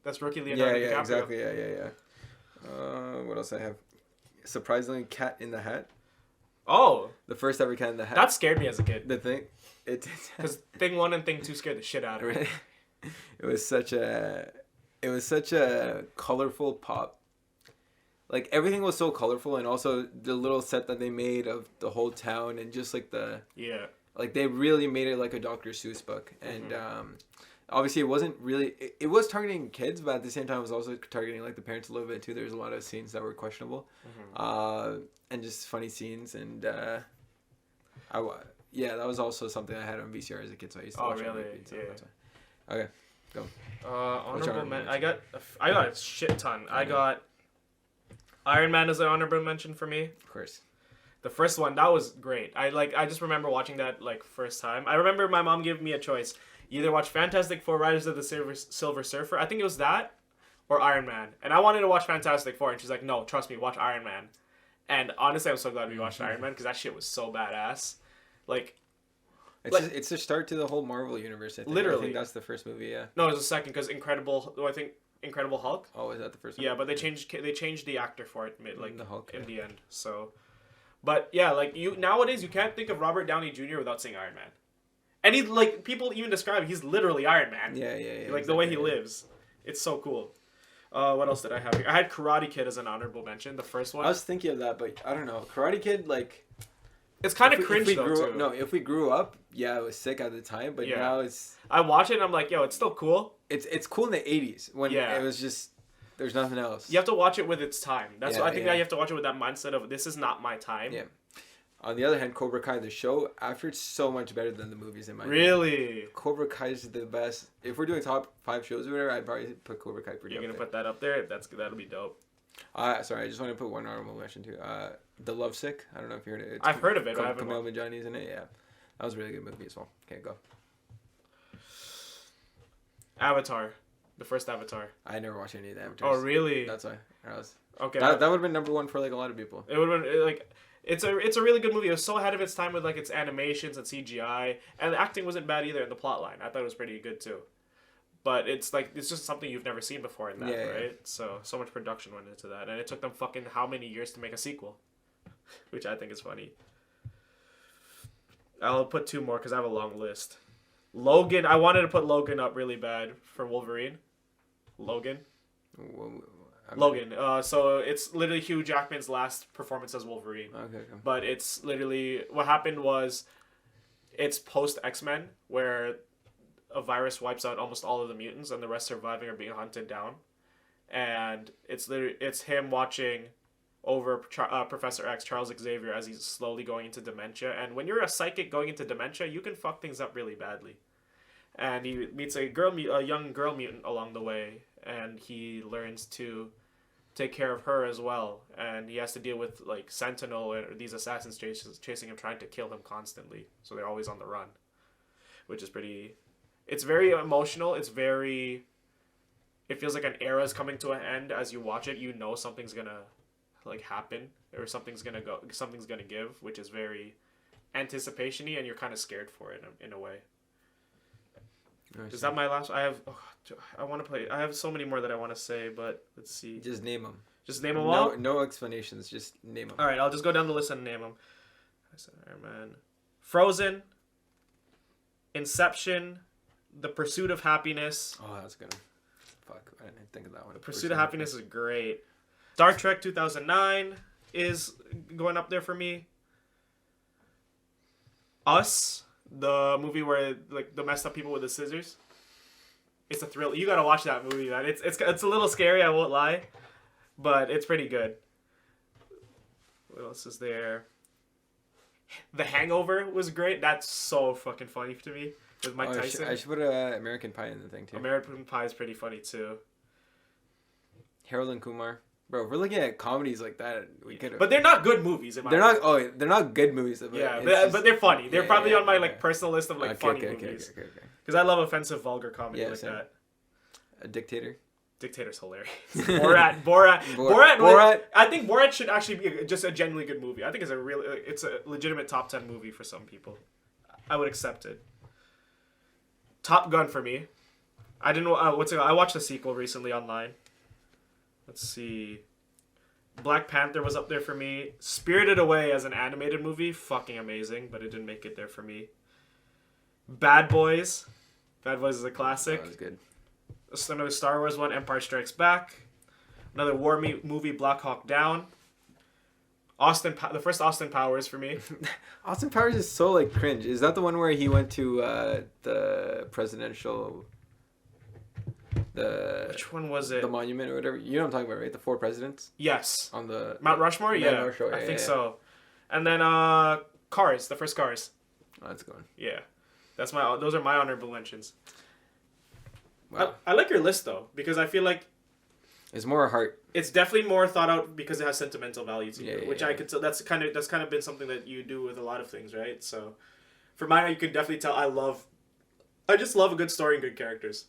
That's rookie Leonardo DiCaprio. Yeah, exactly. Yeah. What else I have? Surprisingly, Cat in the Hat. Oh, the first ever Cat in the Hat. That scared me as a kid. The thing. Because Thing 1 and Thing 2 scared the shit out of me. It was such a colorful pop. Like everything was so colorful, and also the little set that they made of the whole town, and just like like they really made it like a Dr. Seuss book. And obviously it wasn't really, it was targeting kids, but at the same time it was also targeting like the parents a little bit too. There's a lot of scenes that were questionable, and just funny scenes. And that was also something I had on VCR as a kid, so I used to watch really? it. Yeah. Okay, go. Honorable mention. I got a shit ton. I got Iron Man as an honorable mention for me. Of course. The first one, that was great. I just remember watching that like first time. I remember my mom giving me a choice. You either watch Fantastic Four, Riders of the Silver Surfer. I think it was that, or Iron Man. And I wanted to watch Fantastic Four, and she's like, "No, trust me, watch Iron Man." And honestly, I'm so glad we watched Iron Man because that shit was so badass. Like, it's a start to the whole Marvel universe. I think. Literally, I think that's the first movie. Yeah. No, it was the second because I think Incredible Hulk. Oh, is that the first one? Yeah, but they changed the actor for it the Hulk, in the end. So, but yeah, like nowadays you can't think of Robert Downey Jr. without saying Iron Man, and he like people even describe he's literally Iron Man. Yeah. Like exactly, the way he lives, it's so cool. What else did I have here? I had Karate Kid as an honorable mention, the first one. I was thinking of that, but I don't know. Karate Kid, like, it's kind of cringe though too. No, if we grew up, yeah, it was sick at the time, but now it's. I watch it and I'm like, yo, it's still cool. It's cool in the 80s when it was just there's nothing else. You have to watch it with its time. That's what I think that you have to watch it with that mindset of this is not my time. Yeah. On the other hand, Cobra Kai, the show, after it's so much better than the movies in my opinion. Really? Cobra Kai is the best. If we're doing top 5 shows or whatever, I'd probably put Cobra Kai pretty You're up gonna there. put that up there? That'll be dope. Sorry, I just want to put one honorable mention too. The Lovesick. I don't know if you heard it. I've heard of it. I haven't. Kumail Nanjiani's in it. Yeah, that was a really good movie as well. Okay, go. Avatar, the first Avatar. I never watched any of the Avatars. Oh really? That's why. I was. Okay. That would have been number 1 for like a lot of people. It would have been like. It's a really good movie. It was so ahead of its time with like its animations and CGI, and the acting wasn't bad either in the plot line. I thought it was pretty good too. But it's just something you've never seen before in that, right? Yeah. So much production went into that, and it took them fucking how many years to make a sequel, which I think is funny. I'll put 2 more because I have a long list. Logan, I wanted to put Logan up really bad for Wolverine. Logan. Logan. So it's literally Hugh Jackman's last performance as Wolverine. Okay. But it's literally what happened was, it's post X-Men where a virus wipes out almost all of the mutants and the rest surviving are being hunted down, and it's him watching over Professor X, Charles Xavier, as he's slowly going into dementia. And when you're a psychic going into dementia, you can fuck things up really badly. And he meets a young girl mutant along the way, and he learns to take care of her as well. And he has to deal with like Sentinel and these assassins chasing him, trying to kill him constantly. So they're always on the run, which is pretty. It's very emotional. It feels like an era is coming to an end as you watch it. You know something's gonna like happen, or something's gonna give, which is very anticipation-y, and you're kind of scared for it in a way. Is that my last? I have so many more that I want to say, but let's see. Just name them. Just name them all? No explanations. Just name them. All right, I'll just go down the list and name them. I said Iron Man. Frozen. Inception. The Pursuit of Happiness. Oh, that's good. Fuck, I didn't think of that one. The Pursuit of Happiness is great. Star Trek 2009 is going up there for me. Us, the movie where like the messed up people with the scissors. It's a thrill. You gotta watch that movie, man. It's a little scary, I won't lie, but it's pretty good. What else is there? The Hangover was great. That's so fucking funny to me. With Mike Tyson. I should put American Pie in the thing too. American Pie is pretty funny too. Harold and Kumar. Bro, if we're looking at comedies like that, we could. But they're not good movies. They're not good movies. But but they're funny. They're probably on my like personal list of like funny movies. Okay. Because I love offensive, vulgar comedy like same. that. A Dictator. Dictator's hilarious. Borat. I think Borat should actually be just a genuinely good movie. I think it's a legitimate top 10 movie for some people. I would accept it. Top Gun for me. I didn't. I watched the sequel recently online. Let's see. Black Panther was up there for me. Spirited Away as an animated movie, fucking amazing, but it didn't make it there for me. Bad Boys. Bad Boys is a classic. That was good. Another Star Wars one, Empire Strikes Back. Another war movie, Black Hawk Down. The first Austin Powers for me. Austin Powers is so like cringe. Is that the one where he went to the presidential? Which one was it? The monument or whatever. You know what I'm talking about, right? The 4 presidents. Yes. On the Mount Rushmore. Yeah, Mount Rushmore, I think so. And then Cars, the first Cars. Oh, that's good. Yeah, those are my honorable mentions. Wow. I like your list though, because I feel like it's more heart. It's definitely more thought out because it has sentimental value to you, which I could tell. That's kind of been something that you do with a lot of things, right? So, for mine, you can definitely tell I just love a good story and good characters,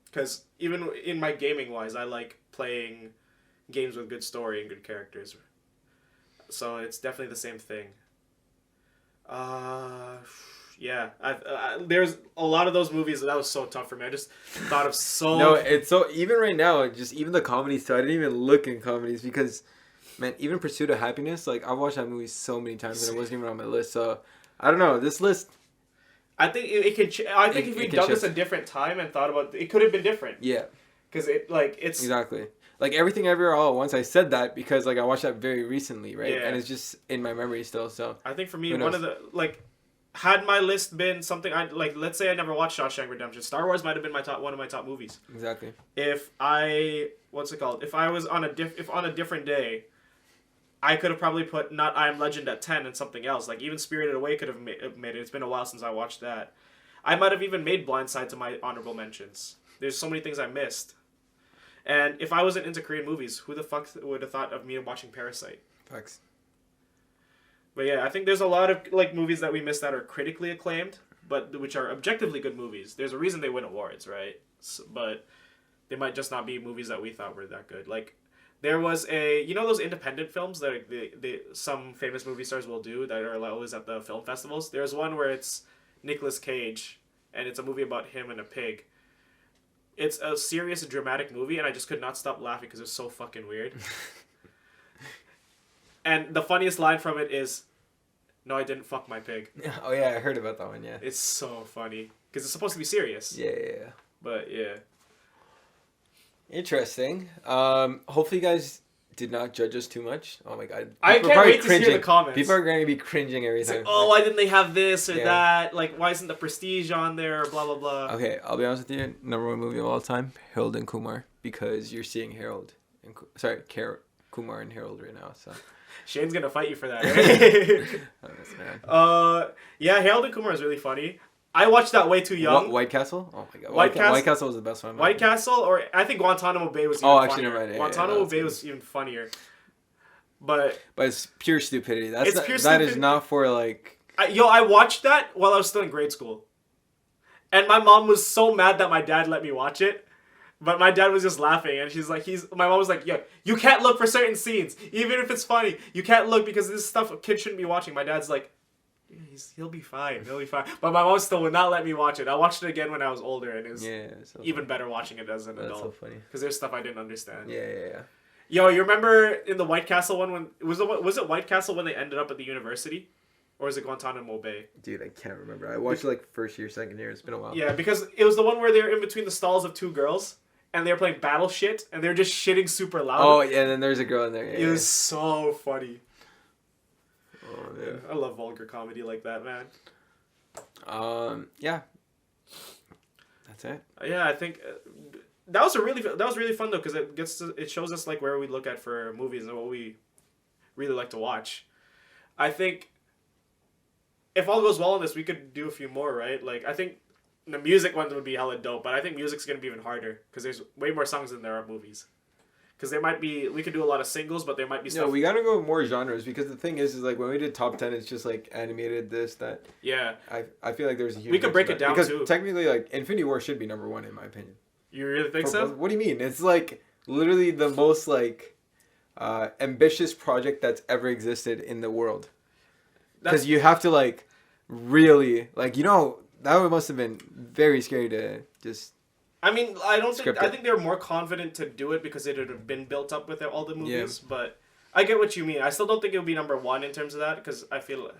because even in my gaming wise, I like playing games with good story and good characters. So it's definitely the same thing. Yeah, there's a lot of those movies that was so tough for me. I just thought of so. No, it's so even right now, just even the comedies too. I didn't even look in comedies because, man, even Pursuit of Happiness, like I've watched that movie so many times and it wasn't even on my list. So I don't know this list. I think it can. I think if we done this a different time and thought about it, could have been different. Yeah. Because it's exactly like Everything Everywhere All at Once. I said that because like I watched that very recently, right? Yeah. And it's just in my memory still. So I think for me, one of the had my list been something let's say I never watched Shawshank Redemption, Star Wars might have been one of my top movies. Exactly. If I If I was on a different day, I could have probably put not I Am Legend at 10 and something else. Like even Spirited Away could have made it. It's been a while since I watched that. I might have even made Blind Side to my honorable mentions. There's so many things I missed. And if I wasn't into Korean movies, who the fuck would have thought of me watching Parasite? Facts. But yeah, I think there's a lot of movies that we missed that are critically acclaimed, but which are objectively good movies. There's a reason they win awards, right? So, but they might just not be movies that we thought were that good. Like there was those independent films that some famous movie stars will do that are always at the film festivals. There's one where it's Nicolas Cage, and it's a movie about him and a pig. It's a serious, dramatic movie, and I just could not stop laughing because it's so fucking weird. And the funniest line from it is, "No, I didn't fuck my pig." Oh yeah, I heard about that one. Yeah, it's so funny because it's supposed to be serious. Yeah. But yeah. Interesting. Hopefully you guys did not judge us too much. Oh my god. I can't wait to hear the comments. People are going to be cringing every time. Like, oh, why didn't they have this or that? Like, why isn't the Prestige on there? Blah, blah, blah. Okay, I'll be honest with you. Number 1 movie of all time, Harold and Kumar. Because you're seeing Kumar and Harold right now. So Shane's going to fight you for that, right? Yeah, Harold and Kumar is really funny. I watched that way too young. White Castle? Oh my god. White Castle was the best one. White Castle, or I think Guantanamo Bay was even funnier. Actually, never mind. Guantanamo Bay was even funnier. But it's pure stupidity. That is not for like... I watched that while I was still in grade school. And my mom was so mad that my dad let me watch it. But my dad was just laughing, and my mom was like, "Yo, you can't look for certain scenes, even if it's funny. You can't look because this stuff a kid shouldn't be watching." My dad's like, he'll be fine. But my mom still would not let me watch it. I watched it again when I was older, and it was even better watching it as an adult. That's so funny. Because there's stuff I didn't understand. Yeah. Yo, you remember in the White Castle one when was it White Castle when they ended up at the university, or was it Guantanamo Bay? Dude, I can't remember. I watched it like first year, second year. It's been a while. Yeah, because it was the one where they were in between the stalls of 2 girls. And they were playing battle shit, and they were just shitting super loud. Oh, yeah, and then there's a girl in there. Yeah, it was so funny. Oh, man. I love vulgar comedy like that, man. Yeah. That's it. Yeah, I think that was really fun though, because it shows us like where we look at for movies and what we really like to watch. I think if all goes well in this, we could do a few more, right? Like I think. The music one would be hella dope, but I think music's gonna be even harder because there's way more songs than there are movies. Because we could do a lot of singles, but there might be stuff. No, we gotta go more genres because the thing is like when we did top 10, it's just like animated this that. Yeah. I feel like there's a huge. We could break it down because too. Technically, like Infinity War should be number 1 in my opinion. You really think so? What do you mean? It's like literally the most like ambitious project that's ever existed in the world. Because you have to like really like that must have been very scary to just. I mean, I think they were more confident to do it because it had been built up with all the movies. Yeah. But I get what you mean. I still don't think it would be number 1 in terms of that because I feel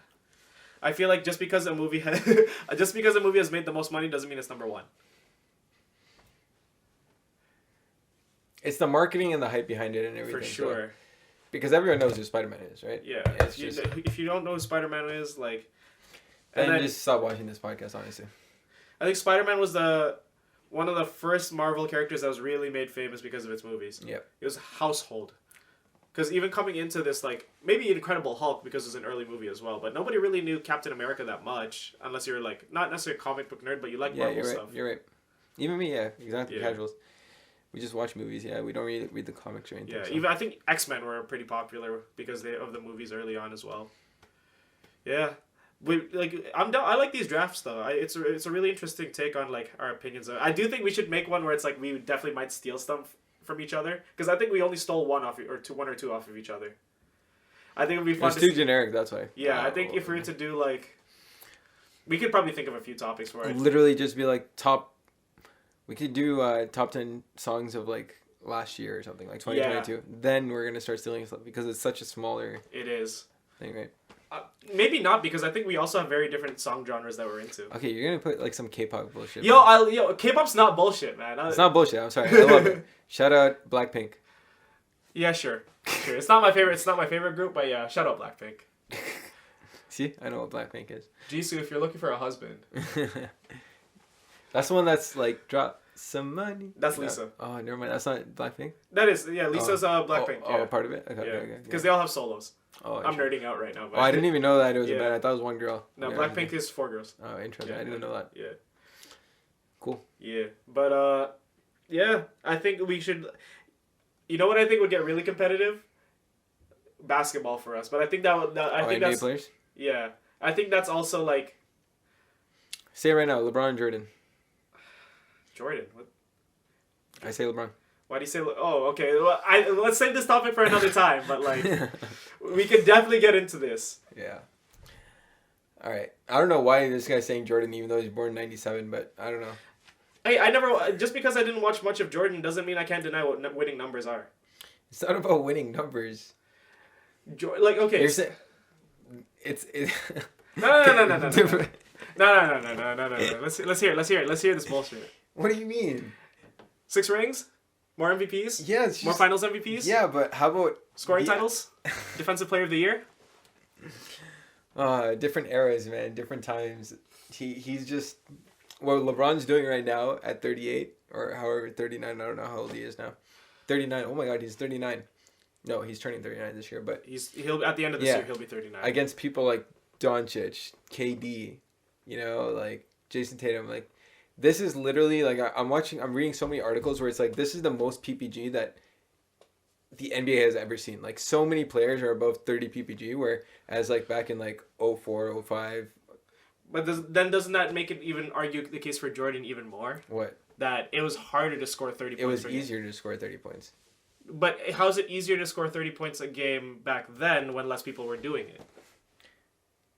I feel like just because a movie has made the most money doesn't mean it's number one. It's the marketing and the hype behind it and everything. For sure. So, because everyone knows who Spider-Man is, right? Yeah. If you don't know who Spider-Man is, like... Then just stop watching this podcast, honestly. I think Spider-Man was one of the first Marvel characters that was really made famous because of its movies. Yeah. It was household. Because even coming into this, like, maybe Incredible Hulk, because it's an early movie as well, but nobody really knew Captain America that much, unless you're, like, not necessarily a comic book nerd, but you like Marvel stuff. You're right. Even me, exactly, casuals. We just watch movies, we don't really read the comics or anything. Yeah, so. Even I think X-Men were pretty popular because of the movies early on as well. Yeah. I like these drafts though. It's a really interesting take on like our opinions. I do think we should make one where it's like we definitely might steal stuff from each other because I think we only stole one or two off of each other. I think it would be fun. It's too generic. That's why. Yeah, I think if we were to do like, we could probably think of a few topics for it. Literally, just be like top. We could do top 10 songs of like last year or something like 2022. Yeah. Then we're gonna start stealing stuff because it's such a smaller. It is. Thing, right? Maybe not because I think we also have very different song genres that we're into. Okay, you're gonna put like some K-pop bullshit. K-pop's not bullshit, man. It's not bullshit. I'm sorry. I love it. Shout out Blackpink. Yeah, sure. It's not my favorite. It's not my favorite group, but yeah, shout out Blackpink. See, I know what Blackpink is. Jisoo, if you're looking for a husband. That's the one that's like drop some money. That's Lisa. Oh, never mind. That's not Blackpink. That is, Lisa's Blackpink. Part of it. Okay. Because they all have solos. Oh, I'm nerding out right now. But... I didn't even know that it was a band. I thought it was one girl. No, Blackpink is 4 girls. Oh, interesting. I didn't know that. Yeah. Cool. Yeah, but I think we should. You know what I think would get really competitive? Basketball for us, but I think I think NBA that's players. Yeah, I think that's also like. Say it right now, LeBron, Jordan. Jordan, what? I say LeBron. Why do you say? Oh, okay. Well, let's save this topic for another time. But like, we could definitely get into this. Yeah. All right. I don't know why this guy's saying Jordan, even though he's born in '97, but I don't know. Hey, I never. Just because I didn't watch much of Jordan doesn't mean I can't deny what winning numbers are. It's not about winning numbers. Like okay. It's. No. No. Let's hear this bullshit. What do you mean? 6 rings, more MVPs. Yeah, more Finals MVPs. Yeah, but how about scoring titles? Defensive Player of the Year. Different eras, man. Different times. He's just what LeBron's doing right now at 38 or however 39. I don't know how old he is now. 39. Oh my God, he's 39. No, he's turning 39 this year, but he'll at the end of this year he'll be 39. Against people like Doncic, KD, like Jason Tatum, like this is literally like I'm reading so many articles where it's like this is the most PPG that the NBA has ever seen. Like so many players are above 30 PPG, whereas like back in like 04, 05. But doesn't that make it even argue the case for Jordan even more? What? That it was harder to score 30 points. It was easier to score 30 points. But how is it easier to score 30 points a game back then when less people were doing it?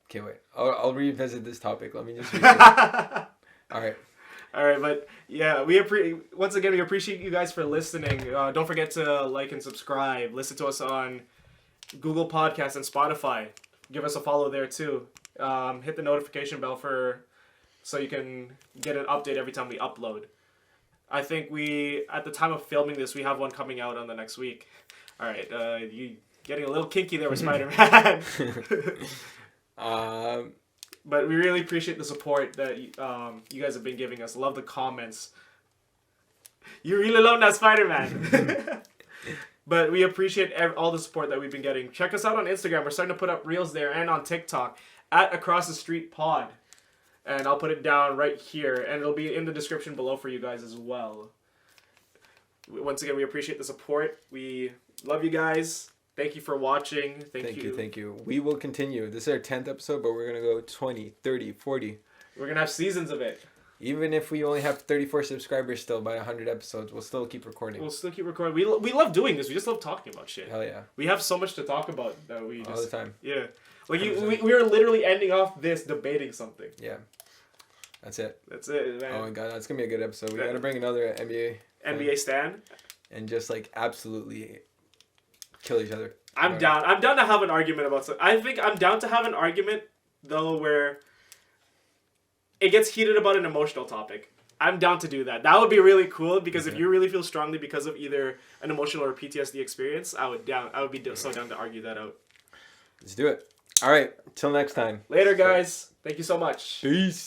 Okay, wait. I'll revisit this topic. Let me just. All right, but yeah, once again we appreciate you guys for listening. Don't forget to like and subscribe. Listen to us on Google Podcasts and Spotify. Give us a follow there too. Hit the notification bell so you can get an update every time we upload. I think at the time of filming this, we have one coming out on the next week. All right, you getting a little kinky there with Spider-Man. But we really appreciate the support that you guys have been giving us. Love the comments. You really love that Spider-Man. But we appreciate all the support that we've been getting. Check us out on Instagram. We're starting to put up reels there and on TikTok at Across the Street Pod. And I'll put it down right here. And it'll be in the description below for you guys as well. Once again, we appreciate the support. We love you guys. Thank you for watching. Thank you. We will continue. This is our 10th episode, but we're going to go 20, 30, 40. We're going to have seasons of it. Even if we only have 34 subscribers still by 100 episodes, we'll still keep recording. We love doing this. We just love talking about shit. Hell yeah. We have so much to talk about that we just... All the time. Yeah. Like, we are literally ending off this debating something. Yeah. That's it, man. Oh my God, that's going to be a good episode. We got to bring another NBA stan. And just, like, absolutely kill each other. I'm down to have an argument about something. I think I'm down to have an argument though, where it gets heated about an emotional topic. I'm down to do that. That would be really cool because if you really feel strongly because of either an emotional or PTSD experience, I would be so down to argue that out. Let's do it. All right. Till next time. Later, guys. Thank you so much. Peace.